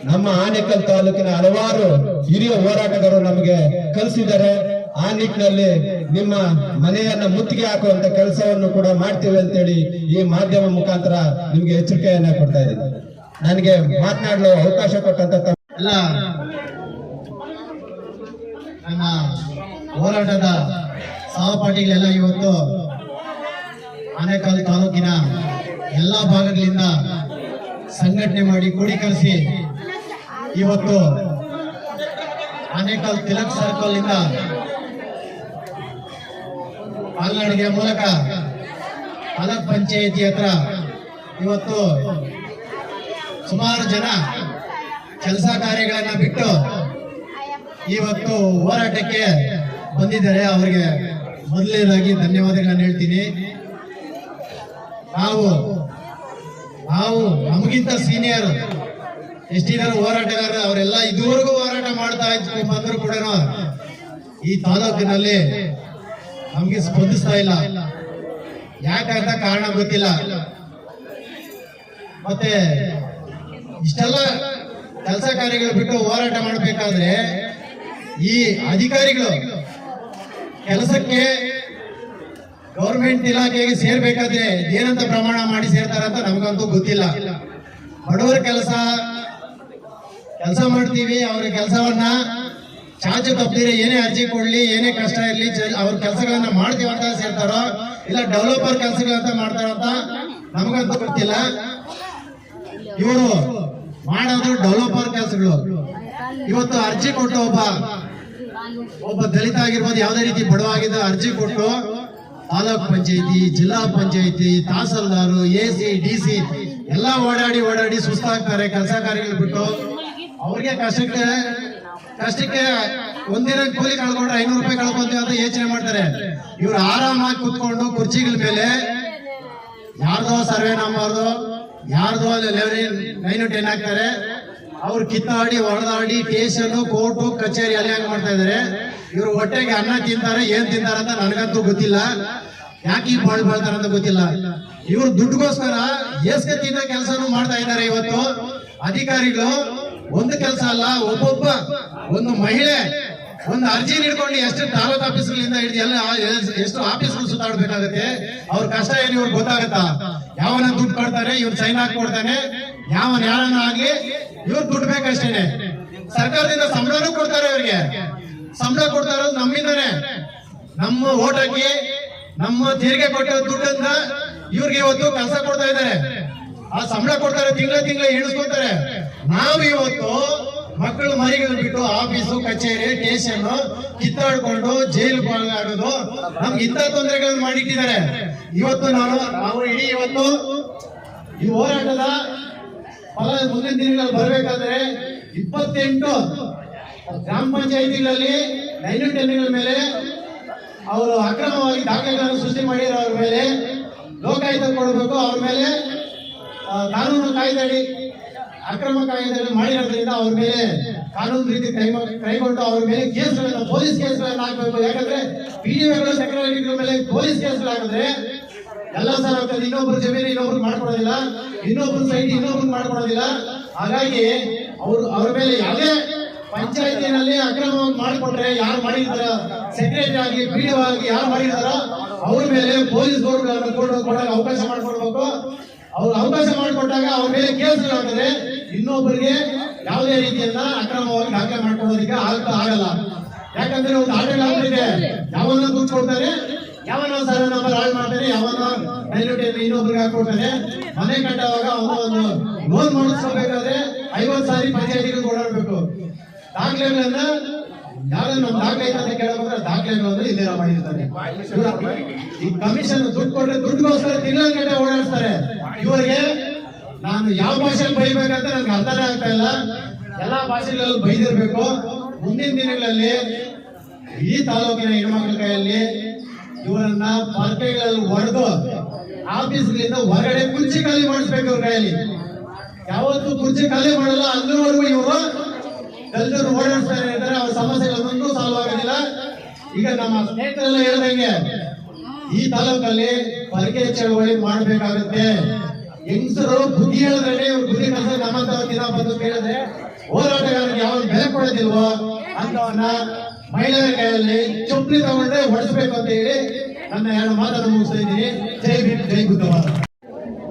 Speaker 7: ನಮ್ಮ ಆನೇಕಲ್ ತಾಲೂಕಿನ ಹಲವಾರು ಹಿರಿಯ ಹೋರಾಟಗಾರರು ನಮಗೆ ಕಲಿಸಿದ್ದಾರೆ. ಆ ನಿಟ್ಟಿನಲ್ಲಿ ನಿಮ್ಮ ಮನೆಯನ್ನ ಮುತ್ತಿಗೆ ಹಾಕುವಂತ ಕೆಲಸವನ್ನು ಕೂಡ ಮಾಡ್ತೀವಿ ಅಂತೇಳಿ ಈ ಮಾಧ್ಯಮ ಮುಖಾಂತರ ನಿಮ್ಗೆ ಎಚ್ಚರಿಕೆಯನ್ನ ಕೊಡ್ತಾ ಇದ್ದೀನಿ. ನನಗೆ ಮಾತನಾಡಲು ಅವಕಾಶ ಕೊಟ್ಟಂತ
Speaker 3: ಎಲ್ಲ ನಮ್ಮ ಹೋರಾಟದ ಸಹಪಾಠಿಗಳೆಲ್ಲ ಇವತ್ತು ಆನೇಕಲ್ ತಾಲೂಕಿನ ಎಲ್ಲಾ ಭಾಗಗಳಿಂದ ಸಂಘಟನೆ ಮಾಡಿ ಕ್ರೋಢೀಕರಿಸಿ ಇವತ್ತು ಆನೇಕಲ್ ತಿಲಕ್ ಸರ್ಕಲ್ ಇಂದ ಕಾಲ್ನಡಿಗೆ ಮೂಲಕ ತಾಲೂಕ್ ಪಂಚಾಯಿತಿ ಹತ್ರ ಇವತ್ತು ಸುಮಾರು ಜನ ಕೆಲಸ ಕಾರ್ಯಗಳನ್ನ ಬಿಟ್ಟು ಇವತ್ತು ಹೋರಾಟಕ್ಕೆ ಬಂದಿದ್ದಾರೆ. ಅವರಿಗೆ ಮೊದಲನೇದಾಗಿ ಧನ್ಯವಾದಗಳನ್ನ ಹೇಳ್ತೀನಿ. ನಾವು ನಮಗಿಂತ ಸೀನಿಯರ್ ಎಷ್ಟಿದ್ದಾರೆ ಹೋರಾಟಗಾರರು, ಅವರೆಲ್ಲ ಇದುವರೆಗೂ ಹೋರಾಟ ಮಾಡ್ತಾ ಇದ್ರು ಬಂದ್ರು ಕೂಡ ಈ ತಾಲೂಕಿನಲ್ಲಿ ನಮ್ಗೆ ಸ್ಪಂದಿಸ್ತಾ ಇಲ್ಲ. ಯಾಕಂತ ಕಾರಣ ಗೊತ್ತಿಲ್ಲ.
Speaker 7: ಮತ್ತೆ ಇಷ್ಟೆಲ್ಲ ಕೆಲಸ ಕಾರ್ಯಗಳು ಬಿಟ್ಟು ಹೋರಾಟ ಮಾಡಬೇಕಾದ್ರೆ ಈ ಅಧಿಕಾರಿಗಳು ಕೆಲಸಕ್ಕೆ ಗೌರ್ಮೆಂಟ್ ಇಲಾಖೆಗೆ ಸೇರ್ಬೇಕಾದ್ರೆ ಏನಂತ ಪ್ರಮಾಣ ಮಾಡಿ ಸೇರ್ತಾರಂತ ನಮಗಂತೂ ಗೊತ್ತಿಲ್ಲ. ಬಡವರ ಕೆಲಸ ಮಾಡ್ತೀವಿ, ಅವ್ರ ಕೆಲಸವನ್ನ ಚಾಚು ತಪ್ಪಿದ್ರೆ ಏನೇ ಅರ್ಜಿ ಕೊಡ್ಲಿ, ಏನೇ ಕಷ್ಟ ಇರಲಿ, ಅವ್ರ ಕೆಲಸಗಳನ್ನ ಮಾಡ್ತೀವಿ ಅಂತ ಸೇರ್ತಾರೋ ಇಲ್ಲ ಡೆವಲಪರ್ ಕೆಲಸಗಳಂತ ಮಾಡ್ತಾರಂತ ನಮಗಂತೂ ಗೊತ್ತಿಲ್ಲ. ಇವರು ಮಾಡೋದು ಡೆವಲಪರ್ ಕೆಲಸಗಳು. ಇವತ್ತು ಅರ್ಜಿ ಕೊಟ್ಟು ಒಬ್ಬ ದಲಿತ ಆಗಿರ್ಬೋದು, ಯಾವುದೇ ರೀತಿ ಬಡವಾಗಿದ್ದ ಅರ್ಜಿ ಕೊಟ್ಟು ತಾಲೂಕ್ ಪಂಚಾಯತಿ, ಜಿಲ್ಲಾ ಪಂಚಾಯತಿ, ತಹಸೀಲ್ದಾರು, AC, DC ಎಲ್ಲ ಓಡಾಡಿ ಸುಸ್ತಾಗ್ತಾರೆ. ಕೆಲಸ ಕಾರ್ಯಗಳು ಬಿಟ್ಟು ಅವ್ರಿಗೆ ಕಷ್ಟಕ್ಕೆ ಒಂದಿನ ಕೂಲಿ ಕಳ್ಕೊಂಡ್ರೆ 500 ರೂಪಾಯಿ ಕಳ್ಕೊಂತೀವಿ ಅಂತ ಯೋಚನೆ ಮಾಡ್ತಾರೆ. ಇವ್ರು ಆರಾಮಾಗಿ ಕುತ್ಕೊಂಡು ಕುರ್ಚಿಗಳ ಮೇಲೆ ಯಾರ್ದೋ ಸರ್ವೆ ನಂಬರ್ದು, ಯಾರ್ದೋ 910 ಹಾಕ್ತಾರೆ. ಅವ್ರು ಕಿತ್ತಾಡಿ ಹೊಡೆದಾಡಿ ಸ್ಟೇಷನ್, ಕೋರ್ಟು, ಕಚೇರಿ ಅಲ್ಲಿ ಹಂಗ ಮಾಡ್ತಾ ಇದಾರೆ. ಇವ್ರು ಹೊಟ್ಟೆಗೆ ಅನ್ನ ತಿಂತಾರೆ, ಏನ್ ತಿಂತಾರೆ ಅಂತ ನನಗಂತೂ ಗೊತ್ತಿಲ್ಲ. ಯಾಕೆ ಈ ಬಾಳ್ತಾರ ಅಂತ ಗೊತ್ತಿಲ್ಲ. ಇವ್ರು ದುಡ್ಡುಗೋಸ್ಕರ ಎಸ್ಗೆ ತಿನ್ನೋ ಕೆಲಸನೂ ಮಾಡ್ತಾ ಇದ್ದಾರೆ. ಇವತ್ತು ಅಧಿಕಾರಿಗಳು ಒಂದು ಕೆಲಸ ಅಲ್ಲ, ಒಂದು ಮಹಿಳೆ ಒಂದು ಅರ್ಜಿ ನೀಡ್ಕೊಂಡು ಎಷ್ಟು ತಾಲೂಕ್ ಆಫೀಸ್ಗಳಿಂದ ಹಿಡಿದು ಎಲ್ಲ ಎಷ್ಟು ಆಫೀಸ್ಗಳು ಸುತ್ತಾಡ್ಬೇಕಾಗತ್ತೆ. ಅವ್ರ ಕಷ್ಟ ಏನು ಇವ್ರಿಗೆ ಗೊತ್ತಾಗತ್ತಾ? ಯಾವನ ದುಡ್ಡು ಕೊಡ್ತಾರೆ, ಇವ್ರು ಸೈನ್ ಹಾಕಿ ಕೊಡ್ತಾನೆ, ಯಾರನ್ನ ಆಗ್ಲಿ ಇವ್ರು ದುಡ್ಡು ಬೇಕಷ್ಟೇನೆ. ಸರ್ಕಾರದಿಂದ ಸಂಬಳನೂ ಕೊಡ್ತಾರೆ. ಇವ್ರಿಗೆ ಸಂಬಳ ಕೊಡ್ತಾ ಇರೋದು ನಮ್ಮಿಂದಾನೆ. ನಮ್ಮ ಓಟ್ ಹಾಕಿ ನಮ್ಮ ತೆರಿಗೆ ಕೊಟ್ಟ ದುಡ್ಡನ್ನ ಇವ್ರಿಗೆ ಇವತ್ತು ಕೆಲಸ ಕೊಡ್ತಾ ಇದ್ದಾರೆ. ಆ ಸಂಬಳ ಕೊಡ್ತಾರೆ, ತಿಂಗಳ ಎಣಿಸ್ಕೊತಾರೆ. ನಾವು ಇವತ್ತು ಮಕ್ಕಳು ಮರಿಗಳು ಬಿಟ್ಟು ಆಫೀಸು, ಕಚೇರಿ, ಸ್ಟೇಷನ್ ಕಿತ್ತಾಡ್ಕೊಂಡು ಜೈಲು ಆಗೋದು, ನಮ್ಗೆ ಇಂಥ ತೊಂದರೆಗಳನ್ನು ಮಾಡಿಟ್ಟಿದ್ದಾರೆ. ಇವತ್ತು ನಾವು ಇಡೀ ಇವತ್ತು ಈ ಹೋರಾಟದ ಫಲ ಮುಂದಿನ ದಿನಗಳಲ್ಲಿ ಬರಬೇಕಾದ್ರೆ 28 ಗ್ರಾಮ ಪಂಚಾಯಿತಿಗಳಲ್ಲಿ 910ಗಳ ಮೇಲೆ ಅವರು ಅಕ್ರಮವಾಗಿ ದಾಖಲೆಗಳನ್ನು ಸೃಷ್ಟಿ ಮಾಡಿರೋ ಅವ್ರ ಮೇಲೆ ಲೋಕಾಯುಕ್ತ ಕೊಡಬೇಕು. ಅವ್ರ ಮೇಲೆ ಕಾನೂನು ಕಾಯ್ದೆ ಅಕ್ರಮ ಕಾಯ್ದೆ ಮಾಡಿರೋದ್ರಿಂದ ಅವ್ರ ಮೇಲೆ ಕಾನೂನು ರೀತಿ ಕೈಗೊಂಡು ಅವ್ರ ಮೇಲೆ ಕೇಸ್ಗಳನ್ನ, ಪೊಲೀಸ್ ಕೇಸ್ಗಳನ್ನ ಹಾಕಬೇಕು. ಯಾಕಂದ್ರೆ PDOಗಳು, ಸೆಕ್ರೆಟರಿಗಳ ಮೇಲೆ ಪೊಲೀಸ್ ಕೇಸ್ಗಳು ಹಾಕಿದ್ರೆ ಎಲ್ಲ ಸರ್ ಆಗ್ತದೆ. ಇನ್ನೊಬ್ರು ಜಮೀನು ಇನ್ನೊಬ್ರು ಮಾಡ್ಕೊಡೋದಿಲ್ಲ, ಇನ್ನೊಬ್ರು ಸೈಟ್ ಇನ್ನೊಬ್ರು ಮಾಡ್ಕೊಡೋದಿಲ್ಲ. ಹಾಗಾಗಿ ಅವ್ರ ಮೇಲೆ ಯಾವುದೇ ಪಂಚಾಯತಿನಲ್ಲಿ ಅಕ್ರಮವಾಗಿ ಮಾಡಿಕೊಟ್ರೆ, ಯಾರು ಮಾಡಿರ್ತಾರ, ಸೆಕ್ರೆಟರಿ ಆಗಿ PDO ಆಗಿ ಯಾರು ಮಾಡಿರ್ತಾರೋ ಅವ್ರ ಮೇಲೆ ಪೊಲೀಸ್ ಬೋರ್ಡ್ಗಳನ್ನು ಕೊಡೋಕೆ ಅವಕಾಶ ಮಾಡಿಕೊಡ್ಬೇಕು. ಅವ್ರು ಅವಕಾಶ ಮಾಡಿಕೊಟ್ಟಾಗ ಅವ್ರ ಮೇಲೆ ಕೇಸ್ಗಳಾಗ್ತದೆ. ಇನ್ನೊಬ್ಬರಿಗೆ ಯಾವುದೇ ರೀತಿಯನ್ನ ಅಕ್ರಮವಾಗಿ ದಾಖಲೆ ಮಾಡ್ಕೊಳ್ಳೋದಕ್ಕೆ ಆಗಲ್ಲ. ಯಾಕಂದ್ರೆ ಒಂದು ಆಟಗಳು ಆಗ್ತಿದೆ, ಯಾವನ್ನ ಕೂತ್ಕೊಡ್ತಾರೆ, ಯಾವನ ಸರ್ವೆ ನಂಬರ್ ಹಾಳು ಮಾಡ್ತಾನೆ, ಯಾವನ ಇನ್ನೊಬ್ರಿಗೆ ಹಾಕೊಡ್ತಾನೆ. ಮನೆ ಕಟ್ಟುವಾಗ ಅವನು ಒಂದು ಲೋನ್ ಮಾಡಿಸ್ಕೋಬೇಕಾದ್ರೆ 50 ಸಾರಿ ಪಂಚಾಯತಿಗೆ ಓಡಾಡ್ಬೇಕು. ದಾಖಲೆಗಳನ್ನ ಯಾರು ನಮ್ಮ ದಾಖಲೆ ಐತೆ ಕೇಳಬೇಕಾದ್ರೆ ದಾಖಲೆಗಳನ್ನು ಇಲ್ಲೇ ಮಾಡಿರ್ತಾರೆ. ಈ ಕಮಿಷನ್ ದುಡ್ಡು ಕೊಟ್ರೆ ದುಡ್ಡುಗೋಸ್ಕರ ತಿಂಗಳ ಓಡಾಡ್ತಾರೆ. ಇವರಿಗೆ ನಾನು ಯಾವ ಭಾಷೆಯಲ್ಲಿ ಬೈಬೇಕಂತ ನನಗೆ ಅರ್ಥನೇ ಆಗ್ತಾ ಇಲ್ಲ. ಎಲ್ಲಾ ಭಾಷೆಗಳಲ್ಲಿ ಬೈದಿರ್ಬೇಕು. ಮುಂದಿನ ದಿನಗಳಲ್ಲಿ ಈ ತಾಲೂಕಿನ ಹೆಣ್ಮಕ್ಳ ಕೈಯಲ್ಲಿ ಇವರನ್ನ ಪಾರ್ಟಿಗಳಲ್ಲಿ ಹೊಡೆದು ಆಫೀಸ್ಗಳಿಂದ ಹೊರಗಡೆ ಕುರ್ಚಿ ಖಾಲಿ ಮಾಡಿಸ್ಬೇಕು. ಇವ್ರ ಕೈಯಲ್ಲಿ ಯಾವತ್ತು ಕುರ್ಚಿ ಖಾಲಿ ಮಾಡಲ್ಲ. ಅಲ್ಲಿವರೆಗೂ ಇವರು ದಲಿತರು ಓಡಾಡ್ತಾ ಇದ್ದಾರೆ. ಅವ್ರ ಸಮಸ್ಯೆಗಳನ್ನೂ ಸಾಲ್ವ್ ಆಗೋದಿಲ್ಲ. ಈಗ ನಮ್ಮ ಸ್ನೇಹಿತರೆಲ್ಲ ಹೇಳ್ದಂಗೆ ಈ ತಾಲೂಕಲ್ಲಿ ಪರಕೆ ಚಳವಳಿ ಮಾಡ್ಬೇಕಾಗುತ್ತೆ. ಹೆಂಗಸರು ಬುದ್ಧಿ ಹೇಳಿದ್ರೆ ಇವ್ರು ಬುದ್ಧಿ ಕೆಲಸ ನಮ್ಮಂತ ದಿನ ಬಂದು ಕೇಳಿದ್ರೆ ಹೋರಾಟಗಾರರಿಗೆ ಯಾವ ಬೆಲೆ ಕೊಡೋದಿಲ್ವೋ ಅಂತವನ್ನ ಮಹಿಳೆಯರ ಕೈಯಲ್ಲಿ ಚುಪ್ಪಲಿ ತಗೊಂಡ್ರೆ ಹೊಡಿಸ್ಬೇಕು ಅಂತ ಹೇಳಿ ನನ್ನ 2 ಮಾತನ್ನು ಮುಗಿಸ್ತಾ ಇದ್ದೀನಿ. ಜೈ ಭೀಮ್, ಜೈ ಬುದ್ಧವಾದ.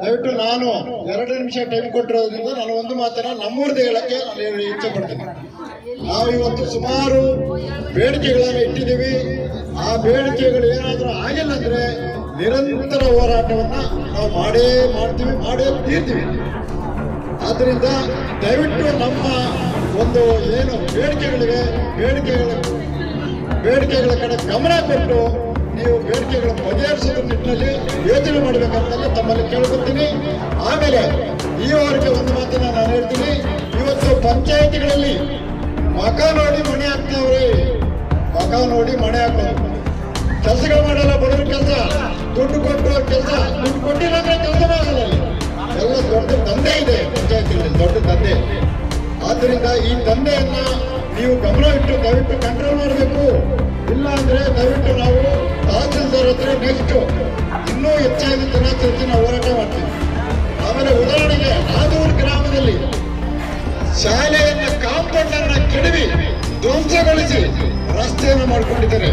Speaker 8: ದಯವಿಟ್ಟು ನಾನು 2 ನಿಮಿಷ ಟೈಮ್ ಕೊಟ್ಟಿರೋದ್ರಿಂದ ನಾನು ಒಂದು ಮಾತನ್ನ ನಮ್ಮೂರ್ದು ಹೇಳಕ್ಕೆ ನಾನು ಇಚ್ಛೆ ಪಡ್ತೀನಿ. ನಾವು ಇವತ್ತು ಸುಮಾರು ಬೇಡಿಕೆಗಳನ್ನು ಇಟ್ಟಿದ್ದೀವಿ. ಆ ಬೇಡಿಕೆಗಳು ಏನಾದರೂ ಆಗಿಲ್ಲ ಅಂದ್ರೆ ನಿರಂತರ ಹೋರಾಟವನ್ನ ನಾವು ಮಾಡೇ ತೀರ್ತೀವಿ. ಆದ್ರಿಂದ ದಯವಿಟ್ಟು ನಮ್ಮ ಒಂದು ಏನು ಬೇಡಿಕೆಗಳಿವೆ, ಬೇಡಿಕೆಗಳ ಕಡೆ ಗಮನ ಕೊಟ್ಟು ನೀವು ಬೇಡಿಕೆಗಳ ಬಗೆಹರಿಸೋದ್ರ ನಿಟ್ಟಿನಲ್ಲಿ ಯೋಚನೆ ಮಾಡಬೇಕಂತ ತಮ್ಮಲ್ಲಿ ಕೇಳ್ಕೊತೀನಿ. ಆಮೇಲೆ ಈವರೆಗೆ ಒಂದು ಮಾತನ್ನ ನಾನು ಹೇಳ್ತೀನಿ. ಇವತ್ತು ಪಂಚಾಯಿತಿಗಳಲ್ಲಿ ಮಕ ನೋಡಿ ಮಣೆ ಹಾಕ್ತಾವ್ರಿ. ಮಕ ನೋಡಿ ಮಣೆ ಹಾಕೋದು ಕೆಲಸಗಳು ಮಾಡಲ್ಲ. ಬಡವ್ರ ಕೆಲಸ ದುಡ್ಡು ಕೊಟ್ಟು ಕೆಲಸ, ದುಡ್ಡು ಕೊಟ್ಟಿಲ್ಲ ಅಂದ್ರೆ ಕೆಲಸನೇ ಆಗಲ್ಲ. ಎಲ್ಲ ದೊಡ್ಡ ದಂಧೆ ಇದೆ ಪಂಚಾಯತಿಗಳಲ್ಲಿ, ದೊಡ್ಡ ದಂಧೆ. ಆದ್ದರಿಂದ ಈ ದಂಧೆಯನ್ನ ನೀವು ಗಮನ ಇಟ್ಟು ದಯವಿಟ್ಟು ಕಂಟ್ರೋಲ್ ಮಾಡಬೇಕು. ಇಲ್ಲ ಅಂದ್ರೆ ದಯವಿಟ್ಟು ನಾವು ತಹಸೀಲ್ದಾರ್ ಹತ್ರ ನೆಕ್ಸ್ಟ್ ಇನ್ನೂ ಹೆಚ್ಚಾಗಿ ದಿನಾಚರಣೆ ನಾವು ಹೋರಾಟ ಮಾಡ್ತೀವಿ. ಆಮೇಲೆ ಉದಾಹರಣೆಗೆ ಆದೂರು ಗ್ರಾಮದಲ್ಲಿ ಶಾಲೆಯನ್ನ ಕಾಂಪೌಂಡ್ ಅನ್ನ ಕೆಡವಿ ಧ್ವಂಸಗೊಳಿಸಿ ರಸ್ತೆಯನ್ನು ಮಾಡಿಕೊಂಡಿದ್ದಾರೆ.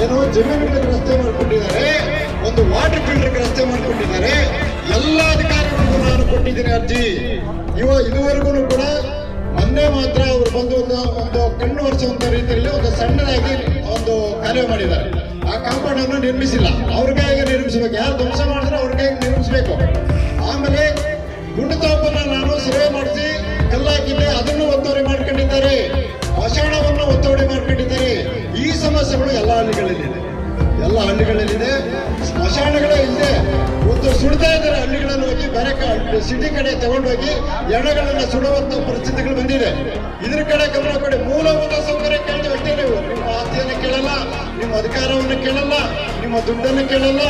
Speaker 8: ಏನೋ ಜಮೀನುಗಳಿಗೆ ರಸ್ತೆ ಮಾಡಿಕೊಂಡಿದ್ದಾರೆ, ಒಂದು ವಾಟರ್ ಫಿಲ್ಟರ್ಗೆ ರಸ್ತೆ ಮಾಡಿಕೊಂಡಿದ್ದಾರೆ. ಎಲ್ಲ ಅಧಿಕಾರಿಗಳಿಗೂ ನಾನು ಕೊಟ್ಟಿದ್ದೀನಿ ಅರ್ಜಿ. ಇದುವರೆಗೂ ಕೂಡ ಮೊನ್ನೆ ಮಾತ್ರ ಅವರು ಬಂದು ಒಂದು ಕಣ್ಣು ಒರೆಸುವಂತ ರೀತಿಯಲ್ಲಿ ಒಂದು ಸಣ್ಣದಾಗಿ ಒಂದು ಕಾರ್ಯ ಮಾಡಿದ್ದಾರೆ. ಆ ಕಾಂಪೌಂಡ್ ಅನ್ನು ನಿರ್ಮಿಸಿಲ್ಲ, ಅವ್ರಿಗಾಗಿ ನಿರ್ಮಿಸಬೇಕು. ಯಾರು ಧ್ವಂಸ ಮಾಡಿದ್ರೆ ಅವ್ರಿಗಾಗಿ ನಿರ್ಮಿಸಬೇಕು. ಆಮೇಲೆ ಗುಂಡುತೋಪನ್ನ ನಾನು ಸರ್ವೆ ಮಾಡಿಸಿ ಕಲ್ಲಾಕಿದ್ದೆ, ಅದನ್ನು ಒತ್ತುವರಿ ಮಾಡ್ಕೊಂಡಿದ್ದಾರೆ. ಮಶಾಣವನ್ನು ಒತ್ತುವರಿ ಮಾಡ್ಕೊಂಡಿದ್ದಾರೆ. ಈ ಸಮಸ್ಯೆಗಳು ಎಲ್ಲ ಹಳ್ಳಿಗಳಲ್ಲಿದೆ. ಸ್ಮಶಾನಗಳೇ ಇಲ್ಲದೆ ಒಂದು ಸುಡ್ತಾ ಇದ್ದಾರೆ. ಹಳ್ಳಿಗಳಲ್ಲಿ ಹೋಗಿ ಬೇರೆ ಸಿಟಿ ಕಡೆ ತಗೊಂಡೋಗಿ ಎಣ್ಣೆಗಳನ್ನ ಸುಡುವಂತ ಪರಿಸ್ಥಿತಿಗಳು ಬಂದಿದೆ. ಇದ್ರ ಕಡೆ ಗಮನ ಕೊಡಿ. ಮೂಲಭೂತ ಸೌಕರ್ಯ ಕೇಳ್ತೀವಿ ಅಷ್ಟೇ. ನೀವು ನಿಮ್ಮ ಆಸ್ತಿಯನ್ನು ಕೇಳಲ್ಲ, ನಿಮ್ಮ ಅಧಿಕಾರವನ್ನು ಕೇಳಲ್ಲ, ನಿಮ್ಮ ದುಡ್ಡನ್ನು ಕೇಳಲ್ಲ,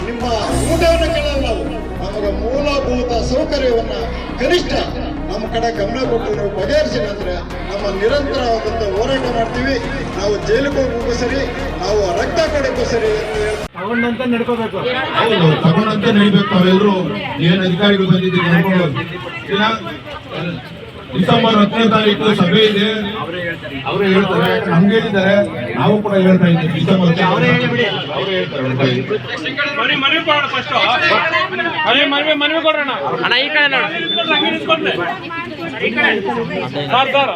Speaker 8: ನಿಮ್ಮ ಊಟವನ್ನು ಕೇಳಲ್ಲ. ನಾವು ನಮಗೆ ಮೂಲಭೂತ ಸೌಕರ್ಯವನ್ನ ಕನಿಷ್ಠ ನಮ್ಮ ಕಡೆ ಗಮನ ಕೊಟ್ಟು ನಾವು ಬಗೆಹರಿಸಿಲ್ಲ ಅಂದ್ರೆ ನಮ್ಮ ನಿರಂತರವಾದಂತ ಹೋರಾಟ ಮಾಡ್ತೀವಿ. ನಾವು ಜೈಲಿಗೆ ಹೋಗೋಕ್ಕೂ ಸರಿ, ನಾವು ರಕ್ತ ಕೊಡೋಕ್ಕೂ ಸರಿ
Speaker 6: ತಗೊಂಡಂತ ನಡ್ಕೋಬೇಕು. ಹೌದು, ತಗೊಂಡಂತ ನಡಿಬೇಕು. ನಾವೆಲ್ಲರೂ ಏನ್ ಅಧಿಕಾರಿಗಳು ಬಂದಿದ್ದೀವಿ ನೋಡ್ಕೊಂಡು ಡಿಸೆಂಬರ್ 10ನೇ ತಾರೀಕು ಸಭೆ ಇದೆ. ಅವರೇ ಹೇಳ್ತಾರೆ, ನಮ್ಗೆ ಹೇಳಿದ್ದಾರೆ, ನಾವು ಕೂಡ ಹೇಳ್ತಾ ಇದ್ದೀವಿ. ಡಿಸೆಂಬರ್ ಅವರೇ ಹೇಳ್ತಾರೆ.
Speaker 9: ಮನವಿ ಕೊಡೋಣ ಅಣ್ಣ. ಈ ಕಡೆ ನೋಡಿ ಸರ್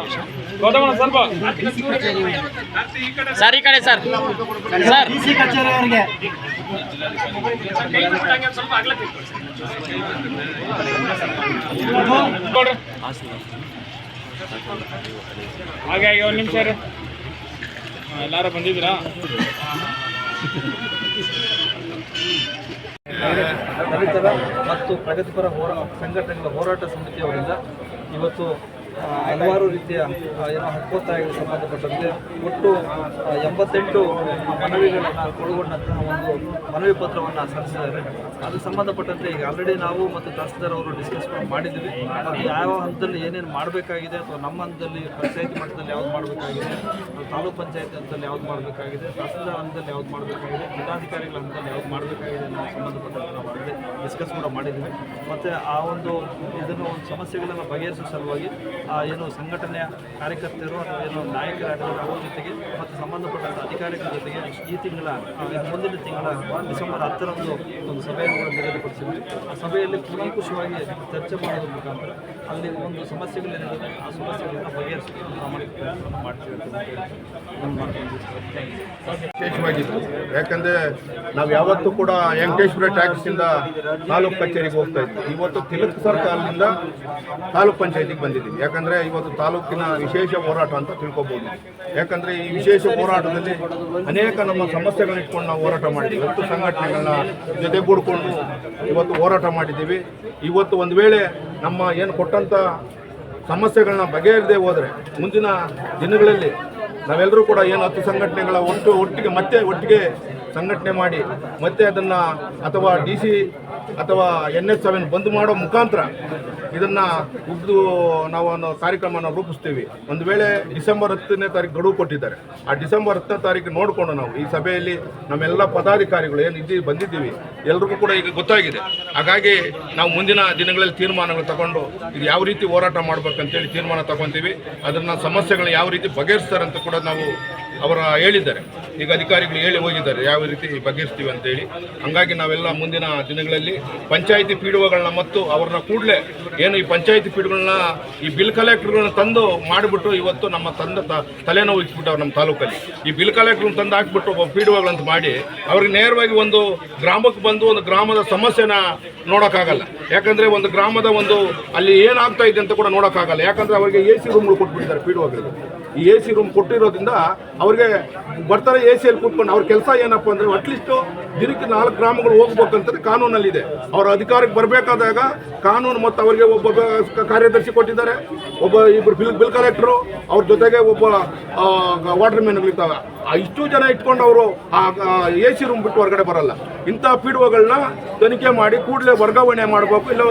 Speaker 9: ಗೌತಮಣ್ಣ ಸ್ವಲ್ಪ ಸರ್ ಈ ಕಡೆ ಸರ್ ಸಿ ಕಚೇರಿ ಅವರಿಗೆ ಹಾಗೆ ಒಂದು ನಿಮಿಷ ರೀ. ಎಲ್ಲಾರು ಬಂದಿದ್ದೀರಾ?
Speaker 10: ದಲಿತರ ಮತ್ತು ಪ್ರಗತಿಪರ ಸಂಘಟನೆಗಳ ಹೋರಾಟ ಸಮಿತಿಯವರಿಂದ ಇವತ್ತು ಹಲವಾರು ರೀತಿಯ ಹಕ್ಕೊತ್ತಾಯಗಳಿಗೆ ಸಂಬಂಧಪಟ್ಟಂತೆ ಒಟ್ಟು 88 ಮನವಿಗಳನ್ನು ಒಳಗೊಂಡಂತಹ ಒಂದು ಮನವಿ ಪತ್ರವನ್ನು ಸಲ್ಲಿಸಿದ್ದಾರೆ. ಅದಕ್ಕೆ ಸಂಬಂಧಪಟ್ಟಂತೆ ಈಗ ಆಲ್ರೆಡಿ ನಾವು ಮತ್ತು ತಹಸೀಲ್ದಾರ್ ಅವರು ಡಿಸ್ಕಸ್ ಮಾಡಿದ್ದೀವಿ. ಯಾವ ಹಂತದಲ್ಲಿ ಏನೇನು ಮಾಡಬೇಕಾಗಿದೆ, ಅಥವಾ ನಮ್ಮ ಹಂತದಲ್ಲಿ ಪಂಚಾಯತಿ ಮಟ್ಟದಲ್ಲಿ ಯಾವ್ದು ಮಾಡಬೇಕಾಗಿದೆ, ತಾಲೂಕು ಪಂಚಾಯತಿ ಹಂತದಲ್ಲಿ ಯಾವ್ದು ಮಾಡಬೇಕಾಗಿದೆ, ತಹಸೀಲ್ದಾರ್ ಹಂತದಲ್ಲಿ ಯಾವ್ದು ಮಾಡಬೇಕಾಗಿದೆ, ಜಿಲ್ಲಾಧಿಕಾರಿಗಳ ಹಂತದಲ್ಲಿ ಯಾವ್ದು ಮಾಡಬೇಕಾಗಿದೆ ಅನ್ನೋ ಸಂಬಂಧಪಟ್ಟಂತೆ ನಾವು ಆಲ್ರೆಡಿ ಡಿಸ್ಕಸ್ ಕೂಡ ಮಾಡಿದ್ದೀವಿ. ಮತ್ತು ಆ ಒಂದು ಇದನ್ನು ಒಂದು ಸಮಸ್ಯೆಗಳನ್ನು ಬಗೆಹರಿಸುವ ಸಲುವಾಗಿ ಏನು ಸಂಘಟನೆಯ ಕಾರ್ಯಕರ್ತರು ಅಥವಾ ಏನು ನಾಯಕರಾಗಿರೋ ಅವ್ರ ಜೊತೆಗೆ ಮತ್ತು ಸಂಬಂಧಪಟ್ಟಂಥ ಅಧಿಕಾರಿಗಳ ಜೊತೆಗೆ ಈ ತಿಂಗಳ ಮುಂದಿನ ತಿಂಗಳ ಡಿಸೆಂಬರ್ 10ರಂದು ಒಂದು ಸಭೆಯನ್ನು ಕೂಡ ನಿಗದಿಪಡಿಸಿದ್ವಿ. ಆ ಸಭೆಯಲ್ಲಿ ಖುಷಿಯಾಗಿ ಚರ್ಚೆ ಮಾಡೋದ್ರ ಮುಖಾಂತರ ಅಲ್ಲಿ ಒಂದು ಸಮಸ್ಯೆಗಳೇನಿದೆ ಆ ಸಮಸ್ಯೆಗಳನ್ನು ಬಗೆಹರಿಸಲು ಪ್ರಾಮಾಣಿಕ ಪ್ರಯತ್ನವನ್ನು ಮಾಡ್ತೀವಿ ಅಂತ
Speaker 6: ವಿಶೇಷವಾಗಿತ್ತು. ಯಾಕಂದ್ರೆ ನಾವು ಯಾವತ್ತೂ ಕೂಡ ವೆಂಕಟೇಶ್ವರ ಟ್ಯಾಕ್ಸಿಂದ ತಾಲೂಕು ಕಚೇರಿಗೆ ಹೋಗ್ತಾ ಇದ್ವಿ. ಇವತ್ತು ತಿಲಕ್ ಸರ್ಕಾರದಿಂದ ತಾಲೂಕ್ ಪಂಚಾಯತಿಗೆ ಬಂದಿದ್ದೀವಿ. ಯಾಕಂದ್ರೆ ಇವತ್ತು ತಾಲೂಕಿನ ವಿಶೇಷ ಹೋರಾಟ ಅಂತ ತಿಳ್ಕೊಬಹುದು. ಯಾಕಂದ್ರೆ ಈ ವಿಶೇಷ ಹೋರಾಟದಲ್ಲಿ ಅನೇಕ ನಮ್ಮ ಸಮಸ್ಯೆಗಳನ್ನ ಇಟ್ಕೊಂಡು ನಾವು ಹೋರಾಟ ಮಾಡಿದ್ದೀವಿ. 10 ಸಂಘಟನೆಗಳನ್ನ ಜೊತೆಗೂಡಿಕೊಂಡು ಇವತ್ತು ಹೋರಾಟ ಮಾಡಿದ್ದೀವಿ. ಇವತ್ತು ಒಂದು ವೇಳೆ ನಮ್ಮ ಏನು ಕೊಟ್ಟಂತ ಸಮಸ್ಯೆಗಳನ್ನ ಬಗೆಹರದೆ ಹೋದರೆ ಮುಂದಿನ ದಿನಗಳಲ್ಲಿ ನಾವೆಲ್ಲರೂ ಕೂಡ ಏನು 10 ಸಂಘಟನೆಗಳ ಒಟ್ಟಿಗೆ ಸಂಘಟನೆ ಮಾಡಿ ಮತ್ತೆ ಅದನ್ನ ಅಥವಾ DC ಅಥವಾ NS7 ಬಂದ್ ಮಾಡೋ ಮುಖಾಂತರ ಇದನ್ನ ನಾವು ಕಾರ್ಯಕ್ರಮನ ರೂಪಿಸ್ತೀವಿ. ಒಂದು ವೇಳೆ ಡಿಸೆಂಬರ್ 10ನೇ ತಾರೀಕು ಗಡುವು ಕೊಟ್ಟಿದ್ದಾರೆ. ಆ ಡಿಸೆಂಬರ್ 10ನೇ ತಾರೀಕು ನೋಡಿಕೊಂಡು ನಾವು ಈ ಸಭೆಯಲ್ಲಿ ನಮ್ಮೆಲ್ಲ ಪದಾಧಿಕಾರಿಗಳು ಏನು ಬಂದಿದ್ದೀವಿ ಎಲ್ರಿಗೂ ಕೂಡ ಈಗ ಗೊತ್ತಾಗಿದೆ. ಹಾಗಾಗಿ ನಾವು ಮುಂದಿನ ದಿನಗಳಲ್ಲಿ ತೀರ್ಮಾನಗಳು ತಗೊಂಡು ಇದು ಯಾವ ರೀತಿ ಹೋರಾಟ ಮಾಡ್ಬೇಕಂತೇಳಿ ತೀರ್ಮಾನ ತಗೊತೀವಿ. ಅದನ್ನ ಸಮಸ್ಯೆಗಳನ್ನ ಯಾವ ರೀತಿ ಬಗೆಹರಿಸ್ತಾರೆ ಅಂತ ಕೂಡ ನಾವು ಅವರ ಹೇಳಿದ್ದಾರೆ. ಈಗ ಅಧಿಕಾರಿಗಳು ಹೇಳಿ ಹೋಗಿದ್ದಾರೆ ಯಾವ ರೀತಿ ಬಗೆಹರಿಸ್ತೀವಿ ಅಂತೇಳಿ. ಹಂಗಾಗಿ ನಾವೆಲ್ಲ ಮುಂದಿನ ದಿನಗಳಲ್ಲಿ ಪಂಚಾಯಿತಿ PDOಗಳನ್ನ ಮತ್ತು ಅವ್ರನ್ನ ಕೂಡಲೇ ಏನು ಈ ಪಂಚಾಯಿತಿ PDOಗಳನ್ನ ಈ ಬಿಲ್ ಕಲೆಕ್ಟರ್ಗಳನ್ನ ತಂದು ಮಾಡಿಬಿಟ್ಟು ಇವತ್ತು ನಮ್ಮ ತಲೆನೋವು ಇಟ್ಬಿಟ್ಟವ್ರು ನಮ್ಮ ತಾಲೂಕಲ್ಲಿ. ಈ ಬಿಲ್ ಕಲೆಕ್ಟರ್ನ ತಂದು ಹಾಕ್ಬಿಟ್ಟು PDOಗಳಂತ ಮಾಡಿ ಅವ್ರಿಗೆ ನೇರವಾಗಿ ಒಂದು ಗ್ರಾಮಕ್ಕೆ ಬಂದು ಒಂದು ಗ್ರಾಮದ ಸಮಸ್ಯೆನ ನೋಡೋಕ್ಕಾಗಲ್ಲ. ಯಾಕಂದರೆ ಒಂದು ಗ್ರಾಮದ ಅಲ್ಲಿ ಏನಾಗ್ತಾ ಇದೆ ಅಂತ ಕೂಡ ನೋಡೋಕ್ಕಾಗಲ್ಲ. ಯಾಕಂದರೆ ಅವರಿಗೆ AC ರೂಮ್ಗಳು ಕೊಟ್ಬಿಟ್ಟಿದ್ದಾರೆ PDOಗಳಿಗೆ. ಈ AC ರೂಮ್ ಕೊಟ್ಟಿರೋದ್ರಿಂದ ಅವ್ರಿಗೆ ಬರ್ತಾರೆ AC-ಯಲ್ಲಿ ಕೂತ್ಕೊಂಡು. ಅವ್ರ ಕೆಲಸ ಏನಪ್ಪ ಅಂದರೆ ಅಟ್ಲೀಸ್ಟು ದಿನಕ್ಕೆ 4 ಗ್ರಾಮಗಳು ಹೋಗ್ಬೇಕಂತಂದ್ರೆ ಕಾನೂನಲ್ಲಿದೆ. ಅವರ ಅಧಿಕಾರಕ್ಕೆ ಬರಬೇಕಾದಾಗ ಕಾನೂನು ಮತ್ತು ಅವರಿಗೆ ಒಬ್ಬ ಕಾರ್ಯದರ್ಶಿ ಕೊಟ್ಟಿದ್ದಾರೆ, ಇಬ್ಬರು ಬಿಲ್ ಕಲೆಕ್ಟರು, ಅವ್ರ ಜೊತೆಗೆ ಒಬ್ಬ ವಾಟರ್ ಮ್ಯಾನ್ಗಳಿರ್ತಾವೆ. ಇಷ್ಟು ಜನ ಇಟ್ಕೊಂಡು ಅವರು AC ರೂಮ್ ಬಿಟ್ಟು ಹೊರಗಡೆ ಬರಲ್ಲ. ಇಂಥ PDOಗಳನ್ನ ತನಿಖೆ ಮಾಡಿ ಕೂಡಲೇ ವರ್ಗಾವಣೆ ಮಾಡಬೇಕು, ಇಲ್ಲ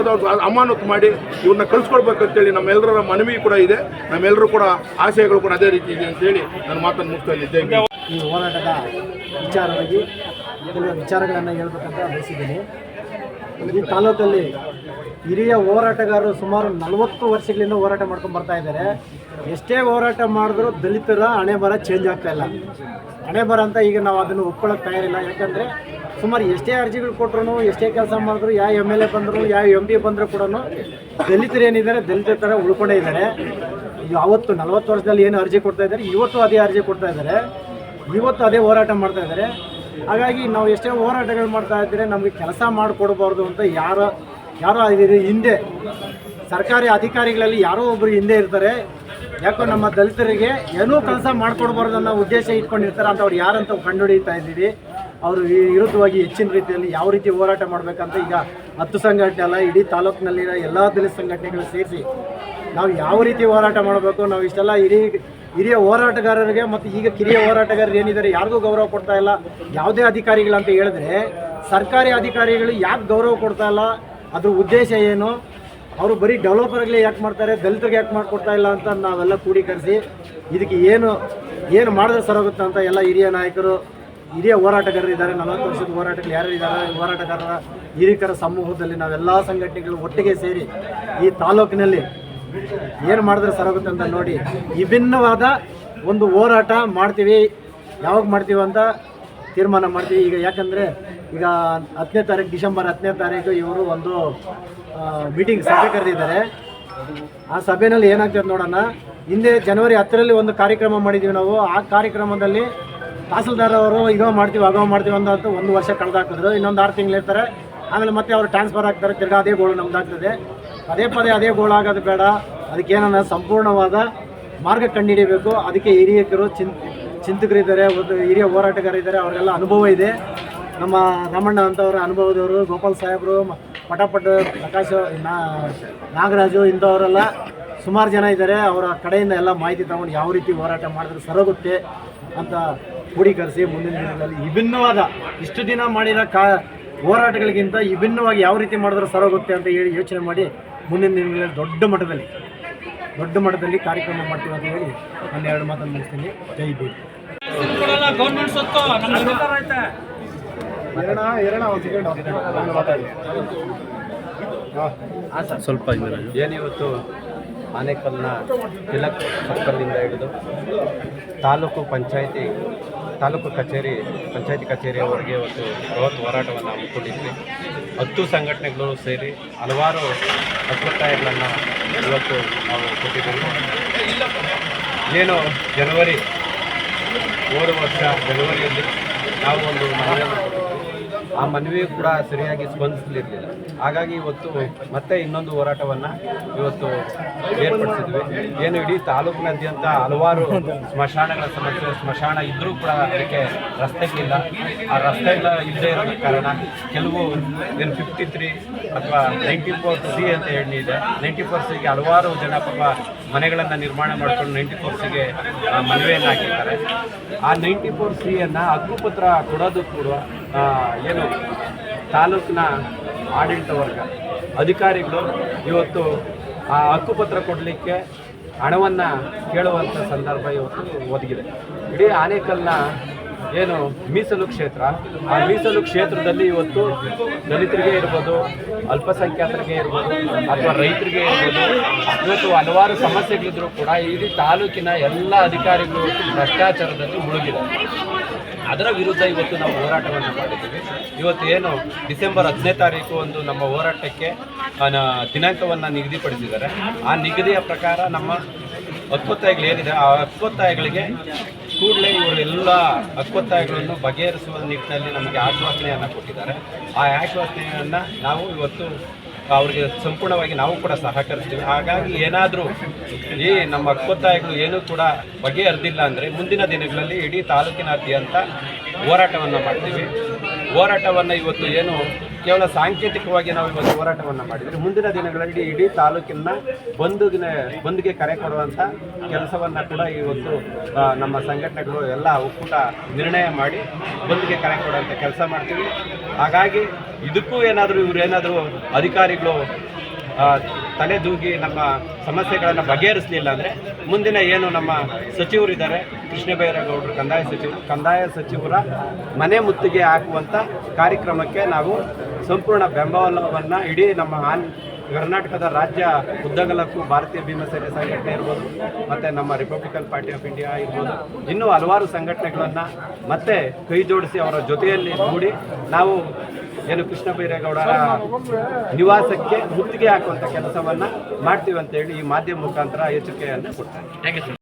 Speaker 6: ಅಮಾನತು ಮಾಡಿ ಇವ್ರನ್ನ ಕಳಿಸ್ಕೊಡ್ಬೇಕಂತೇಳಿ ನಮ್ಮೆಲ್ಲರ ಮನವಿ ಕೂಡ ಇದೆ. ನಮ್ಮೆಲ್ಲರೂ ಕೂಡ ಆಶಯಗಳು ಕೂಡ ಅದೇ ರೀತಿ ಇದೆ ಅಂತೇಳಿ ನಾನು ಮಾತನ್ನು ಮುಗಿಸ್ತಾ ಇದ್ದೇನೆ.
Speaker 10: ಈ ಹೋರಾಟದ ವಿಚಾರವಾಗಿ ಕೆಲವು ವಿಚಾರಗಳನ್ನು ಹೇಳ್ಬೇಕಂತ ಬಯಸಿದ್ದೀನಿ.
Speaker 3: ಈ ತಾಲೂಕಲ್ಲಿ ಹಿರಿಯ ಹೋರಾಟಗಾರರು ಸುಮಾರು 40 ವರ್ಷಗಳಿಂದ ಹೋರಾಟ ಮಾಡ್ಕೊಂಡು ಬರ್ತಾ ಇದ್ದಾರೆ. ಎಷ್ಟೇ ಹೋರಾಟ ಮಾಡಿದ್ರು ದಲಿತರ ಹಣೆ ಬರ ಚೇಂಜ್ ಆಗ್ತಾ ಇಲ್ಲ. ಹಣೆ ಬರ ಅಂತ ಈಗ ನಾವು ಅದನ್ನು ಒಪ್ಕೊಳ್ಳೋಕೆ ತಯಾರಿಲ್ಲ. ಯಾಕಂದರೆ ಸುಮಾರು ಎಷ್ಟೇ ಅರ್ಜಿಗಳು ಕೊಟ್ಟರು, ಎಷ್ಟೇ ಕೆಲಸ ಮಾಡಿದ್ರು, ಯಾವ MLA ಬಂದರು, ಯಾವ MP ಬಂದರೂ ಕೂಡ ದಲಿತರು ಏನಿದ್ದಾರೆ ದಲಿತರ ಥರ ಉಳ್ಕೊಂಡೇ ಇದ್ದಾರೆ. ಅವತ್ತು 40 ವರ್ಷದಲ್ಲಿ ಏನು ಅರ್ಜಿ ಕೊಡ್ತಾ ಇದ್ದಾರೆ, ಇವತ್ತು ಅದೇ ಅರ್ಜಿ ಕೊಡ್ತಾ ಇದ್ದಾರೆ, ಇವತ್ತು ಅದೇ ಹೋರಾಟ ಮಾಡ್ತಾ ಇದ್ದಾರೆ. ಹಾಗಾಗಿ ನಾವು ಎಷ್ಟೇ ಹೋರಾಟಗಳು ಮಾಡ್ತಾ ಇದ್ದರೆ ನಮಗೆ ಕೆಲಸ ಮಾಡಿಕೊಡ್ಬಾರ್ದು ಅಂತ ಯಾರೋ ಹಿಂದೆ ಸರ್ಕಾರಿ ಅಧಿಕಾರಿಗಳಲ್ಲಿ ಯಾರೋ ಒಬ್ಬರು ಹಿಂದೆ ಇರ್ತಾರೆ. ಯಾಕೋ ನಮ್ಮ ದಲಿತರಿಗೆ ಏನೂ ಕೆಲಸ ಮಾಡಿಕೊಡ್ಬಾರ್ದು ಅನ್ನೋ ಉದ್ದೇಶ ಇಟ್ಕೊಂಡಿರ್ತಾರೆ ಅಂತ ಅವ್ರು ಯಾರಂತ ಕಂಡುಹಿಡಿತಾ ಇದ್ದೀವಿ. ಅವರು ವಿರುದ್ಧವಾಗಿ ಹೆಚ್ಚಿನ ರೀತಿಯಲ್ಲಿ ಯಾವ ರೀತಿ ಹೋರಾಟ ಮಾಡಬೇಕಂತ ಈಗ 10 ಸಂಘಟನೆ ಅಲ್ಲ, ಇಡೀ ತಾಲೂಕಿನಲ್ಲಿರೋ ಎಲ್ಲ ದಲಿತ ಸಂಘಟನೆಗಳು ಸೇರಿಸಿ ನಾವು ಯಾವ ರೀತಿ ಹೋರಾಟ ಮಾಡಬೇಕು, ನಾವು ಇಷ್ಟೆಲ್ಲ ಹಿರಿಯ ಹೋರಾಟಗಾರರಿಗೆ ಮತ್ತು ಈಗ ಕಿರಿಯ ಹೋರಾಟಗಾರರು ಏನಿದ್ದಾರೆ ಯಾರಿಗೂ ಗೌರವ ಕೊಡ್ತಾ ಇಲ್ಲ. ಯಾವುದೇ ಅಧಿಕಾರಿಗಳಂತ ಹೇಳಿದ್ರೆ ಸರ್ಕಾರಿ ಅಧಿಕಾರಿಗಳು ಯಾಕೆ ಗೌರವ ಕೊಡ್ತಾ ಇಲ್ಲ, ಅದ್ರ ಉದ್ದೇಶ ಏನು, ಅವರು ಬರೀ ಡೆವಲಪರ್ಗಳೇ ಯಾಕೆ ಮಾಡ್ತಾರೆ, ದಲಿತರಿಗೆ ಯಾಕೆ ಮಾಡಿಕೊಡ್ತಾ ಇಲ್ಲ ಅಂತ ನಾವೆಲ್ಲ ಕೂಡೀಕರಿಸಿ ಇದಕ್ಕೆ ಏನು ಮಾಡಿದ್ರೆ ಸರೋಗುತ್ತೆ ಅಂತ ಎಲ್ಲ ಹಿರಿಯ ನಾಯಕರು, ಹಿರಿಯ ಹೋರಾಟಗಾರರು ಇದ್ದಾರೆ. 40 ವರ್ಷದ ಹೋರಾಟಗಳು ಯಾರು ಇದ್ದಾರೆ, ಹೋರಾಟಗಾರರ ಹಿರಿಕರ ಸಮೂಹದಲ್ಲಿ ನಾವೆಲ್ಲ ಸಂಘಟನೆಗಳು ಒಟ್ಟಿಗೆ ಸೇರಿ ಈ ತಾಲೂಕಿನಲ್ಲಿ ಏನು ಮಾಡಿದ್ರೆ ಸರೋಗುತ್ತೆ ಅಂತ ನೋಡಿ ವಿಭಿನ್ನವಾದ ಒಂದು ಹೋರಾಟ ಮಾಡ್ತೀವಿ. ಯಾವಾಗ ಮಾಡ್ತೀವಿ ಅಂತ ತೀರ್ಮಾನ ಮಾಡ್ತೀವಿ. ಈಗ ಯಾಕಂದರೆ ಈಗ 10ನೇ ತಾರೀಕು ಡಿಸೆಂಬರ್ 10ನೇ ತಾರೀಕು ಇವರು ಒಂದು ಮೀಟಿಂಗ್ ಸಭೆ ಕರೆದಿದ್ದಾರೆ. ಆ ಸಭೆಯಲ್ಲಿ ಏನಾಗ್ತದೆ ನೋಡೋಣ. ಹಿಂದೆ ಜನವರಿ 10ರಲ್ಲಿ ಒಂದು ಕಾರ್ಯಕ್ರಮ ಮಾಡಿದ್ದೀವಿ ನಾವು. ಆ ಕಾರ್ಯಕ್ರಮದಲ್ಲಿ ತಹಸೀಲ್ದಾರ್ ಅವರು ಈಗ ಮಾಡ್ತೀವಿ ಆಗೋ ಮಾಡ್ತೀವಿ ಅಂತ 1 ವರ್ಷ ಕಳೆದಾಕಿದ್ರು. ಇನ್ನೊಂದು 6 ತಿಂಗಳು ಇರ್ತಾರೆ. ಆಮೇಲೆ ಮತ್ತೆ ಅವರು ಟ್ರಾನ್ಸ್ಫರ್ ಆಗ್ತಾರೆ. ತಿರ್ಗಾ ಅದೇ ಗೋಳು ನಮ್ದಾಗ್ತದೆ. ಪದೇ ಪದೇ ಅದೇ ಗೋಳು ಆಗೋದು ಬೇಡ. ಅದಕ್ಕೇನ ಸಂಪೂರ್ಣವಾದ ಮಾರ್ಗ ಕಂಡುಹಿಡಿಯಬೇಕು. ಅದಕ್ಕೆ ಹಿರಿಯಕರು ಚಿಂತಕರಿದ್ದಾರೆ, ಒಂದು ಹಿರಿಯ ಹೋರಾಟಗಾರಿದ್ದಾರೆ, ಅವರಿಗೆಲ್ಲ ಅನುಭವ ಇದೆ. ನಮ್ಮ ರಾಮಣ್ಣ ಅಂತವರ ಅನುಭವದವರು, ಗೋಪಾಲ್ ಸಾಹೇಬರು, ಪಟಾಪಟ್ ಪ್ರಕಾಶ್, ನಾಗರಾಜು ಇಂಥವರೆಲ್ಲ ಸುಮಾರು ಜನ ಇದ್ದಾರೆ. ಅವರ ಕಡೆಯಿಂದ ಎಲ್ಲ ಮಾಹಿತಿ ತಗೊಂಡು ಯಾವ ರೀತಿ ಹೋರಾಟ ಮಾಡಿದ್ರೆ ಸರೋಗುತ್ತೆ ಅಂತ ಕೂಡೀಕರಿಸಿ ಮುಂದಿನ ದಿನಗಳಲ್ಲಿ ವಿಭಿನ್ನವಾದ ಇಷ್ಟು ದಿನ ಮಾಡಿರೋ ಹೋರಾಟಗಳಿಗಿಂತ ವಿಭಿನ್ನವಾಗಿ ಯಾವ ರೀತಿ ಮಾಡಿದ್ರೆ ಸರೋಗುತ್ತೆ ಅಂತ ಹೇಳಿ ಯೋಚನೆ ಮಾಡಿ ಮುಂದಿನ ದಿನಗಳಲ್ಲಿ ದೊಡ್ಡ ಮಟ್ಟದಲ್ಲಿ ಕಾರ್ಯಕ್ರಮ ಮಾಡ್ತೀವಿ ಅಂತ ಹೇಳಿ ನಾನು 2 ಮಾತನ್ನು ಮುಗಿಸ್ತೀನಿ. ಜೈ ಭೀಮ್.
Speaker 9: ಗೌರ್ಮೆಂಟ್ ಸೊತ್ತು ನಮ್ಗೆ ಸರ್ಕಾರ ಐತೆ.
Speaker 10: ಏನಿವತ್ತು ಆನೇಕಲ್ನ ತಿಲಕ್ ಸರ್ಕಲ್ನಿಂದ ಹಿಡಿದು ತಾಲೂಕು ಪಂಚಾಯತಿ ಕಚೇರಿಯವರೆಗೆ ಇವತ್ತು ಬೃಹತ್ ಹೋರಾಟವನ್ನು ಹಮ್ಮಿಕೊಂಡಿದ್ವಿ. 10 ಸಂಘಟನೆಗಳು ಸೇರಿ ಹಲವಾರು ಒತ್ತಾಯಗಳನ್ನು ಇವತ್ತು ನಾವು ಕೊಟ್ಟಿದ್ದೀವಿ. ಏನು ಹೋದ ವರ್ಷ ಜನವರಿಯಲ್ಲಿ ನಾವು ಒಂದು ಮನವಿಯನ್ನು ಕೊಟ್ಟಿದ್ವಿ. ಆ ಮನವಿ ಕೂಡ ಸರಿಯಾಗಿ ಸ್ಪಂದಿಸಲಿರಲಿಲ್ಲ. ಹಾಗಾಗಿ ಇವತ್ತು ಮತ್ತೆ ಇನ್ನೊಂದು ಹೋರಾಟವನ್ನು ಇವತ್ತು ಏರ್ಪಡಿಸಿದ್ವಿ. ಏನು ಇಡೀ ತಾಲೂಕಿನಾದ್ಯಂತ ಹಲವಾರು ಸ್ಮಶಾನಗಳ ಸಮಸ್ಯೆ, ಸ್ಮಶಾನ ಇದ್ದರೂ ಕೂಡ ಅದಕ್ಕೆ ರಸ್ತೆಗಳಿಲ್ಲ. ಆ ರಸ್ತೆಗಳ ಇಲ್ಲದೆ ಇರೋ ಕಾರಣ ಕೆಲವು ಏನು 53 ಅಥವಾ 94C ಅಂತ ಇದೆ. 94Cಗೆ ಹಲವಾರು ಜನ ಪಾಪ ಮನೆಗಳನ್ನು ನಿರ್ಮಾಣ ಮಾಡ್ಕೊಂಡು 94Cಗೆ ಮನವಿಯನ್ನು ಹಾಕಿರ್ತಾರೆ. ಆ 94Cಯನ್ನು ಹಕ್ಕುಪತ್ರ ಕೊಡೋದು ಕೂಡ ಏನು ತಾಲೂಕಿನ ಆಡಳಿತ ವರ್ಗ ಅಧಿಕಾರಿಗಳು ಇವತ್ತು ಆ ಹಕ್ಕುಪತ್ರ ಕೊಡಲಿಕ್ಕೆ ಹಣವನ್ನು ಕೇಳುವಂಥ ಸಂದರ್ಭ ಇವತ್ತು ಒದಗಿದೆ. ಇಡೀ ಆನೇಕಲ್ನ ಏನು ಮೀಸಲು ಕ್ಷೇತ್ರ, ಆ ಮೀಸಲು ಕ್ಷೇತ್ರದಲ್ಲಿ ಇವತ್ತು ದಲಿತರಿಗೆ ಇರ್ಬೋದು, ಅಲ್ಪಸಂಖ್ಯಾತರಿಗೆ ಇರ್ಬೋದು, ಅಥವಾ ರೈತರಿಗೆ ಇರ್ಬೋದು, ಇವತ್ತು ಹಲವಾರು ಸಮಸ್ಯೆಗಳಿದ್ರೂ ಕೂಡ ಇಡೀ ತಾಲೂಕಿನ ಎಲ್ಲ ಅಧಿಕಾರಿಗಳು ಭ್ರಷ್ಟಾಚಾರದಲ್ಲಿ ಮುಳುಗಿದ್ದಾರೆ. ಅದರ ವಿರುದ್ಧ ಇವತ್ತು ನಾವು ಹೋರಾಟವನ್ನು ಮಾಡಿದ್ದೀವಿ. ಇವತ್ತು ಏನು ಡಿಸೆಂಬರ್ 10ನೇ ತಾರೀಕು ಒಂದು ನಮ್ಮ ಹೋರಾಟಕ್ಕೆ ದಿನಾಂಕವನ್ನು ನಿಗದಿಪಡಿಸಿದ್ದಾರೆ. ಆ ನಿಗದಿಯ ಪ್ರಕಾರ ನಮ್ಮ ಹಕ್ಕೊತ್ತಾಯಗಳೇನಿದೆ ಆ ಹಕ್ಕೊತ್ತಾಯಗಳಿಗೆ ಕೂಡಲೇ ಇವರೆಲ್ಲ ಹಕ್ಕೊತ್ತಾಯಗಳನ್ನು ಬಗೆಹರಿಸುವ ನಿಟ್ಟಿನಲ್ಲಿ ನಮಗೆ ಆಶ್ವಾಸನೆಯನ್ನು ಕೊಟ್ಟಿದ್ದಾರೆ. ಆ ಆಶ್ವಾಸನೆಯನ್ನು ನಾವು ಇವತ್ತು ಅವರಿಗೆ ಸಂಪೂರ್ಣವಾಗಿ ನಾವು ಕೂಡ ಸಹಕರಿಸ್ತೀವಿ. ಹಾಗಾಗಿ ಏನಾದರೂ ಈ ನಮ್ಮ ಹಕ್ಕೊತ್ತಾಯಗಳು ಏನೂ ಕೂಡ ಬಗೆಹರಿದಿಲ್ಲ ಅಂದರೆ ಮುಂದಿನ ದಿನಗಳಲ್ಲಿ ಇಡೀ ತಾಲೂಕಿನಾದ್ಯಂತ ಹೋರಾಟವನ್ನು ಮಾಡ್ತೀವಿ. ಹೋರಾಟವನ್ನು ಇವತ್ತು ಏನು ಕೇವಲ ಸಾಂಕೇತಿಕವಾಗಿ ನಾವು ಇವತ್ತು ಹೋರಾಟವನ್ನು ಮಾಡಿದರೆ ಮುಂದಿನ ದಿನಗಳಲ್ಲಿ ಇಡೀ ತಾಲೂಕಿನ ಬಂದ್ಗೆ ಕರೆ ಕೊಡುವಂಥ ಕೆಲಸವನ್ನು ಕೂಡ ಇವತ್ತು ನಮ್ಮ ಸಂಘಟನೆಗಳು ಎಲ್ಲ ಒಕ್ಕೂಟ ನಿರ್ಣಯ ಮಾಡಿ ಬಂದ್ಗೆ ಕರೆ ಕೊಡುವಂಥ ಕೆಲಸ ಮಾಡ್ತೀವಿ. ಹಾಗಾಗಿ ಇದಕ್ಕೂ ಇವರೇನಾದರೂ ಅಧಿಕಾರಿಗಳು ತಲೆದೂಗಿ ನಮ್ಮ ಸಮಸ್ಯೆಗಳನ್ನು ಬಗೆಹರಿಸಲಿಲ್ಲ ಅಂದರೆ ಮುಂದಿನ ಏನು ನಮ್ಮ ಸಚಿವರಿದ್ದಾರೆ, ಕೃಷ್ಣ ಬೈರೇಗೌಡರು ಕಂದಾಯ ಸಚಿವರ ಮನೆ ಮುತ್ತಿಗೆ ಹಾಕುವಂಥ ಕಾರ್ಯಕ್ರಮಕ್ಕೆ ನಾವು
Speaker 11: ಸಂಪೂರ್ಣ ಬೆಂಬಲವನ್ನು ಇಡೀ ನಮ್ಮ ಕರ್ನಾಟಕದ ರಾಜ್ಯ ಉದ್ದಗಲಕ್ಕೂ ಭಾರತೀಯ ಭೀಮಸೇನೆ ಸಂಘಟನೆ ಇರ್ಬೋದು, ಮತ್ತು ನಮ್ಮ ರಿಪಬ್ಲಿಕನ್ ಪಾರ್ಟಿ ಆಫ್ ಇಂಡಿಯಾ ಇರ್ಬೋದು, ಇನ್ನೂ ಹಲವಾರು ಸಂಘಟನೆಗಳನ್ನು ಮತ್ತೆ ಕೈ ಜೋಡಿಸಿ ಅವರ ಜೊತೆಯಲ್ಲಿ ಕೂಡಿ ನಾವು ಏನು ಕೃಷ್ಣ ಬೈರೇಗೌಡರ ನಿವಾಸಕ್ಕೆ ಮುತ್ತಿಗೆ ಹಾಕುವಂಥ ಕೆಲಸವನ್ನು ಮಾಡ್ತೀವಿ ಅಂತೇಳಿ ಈ ಮಾಧ್ಯಮ ಮುಖಾಂತರ ಎಚ್ಚರಿಕೆಯನ್ನು ಕೊಡ್ತಾರೆ.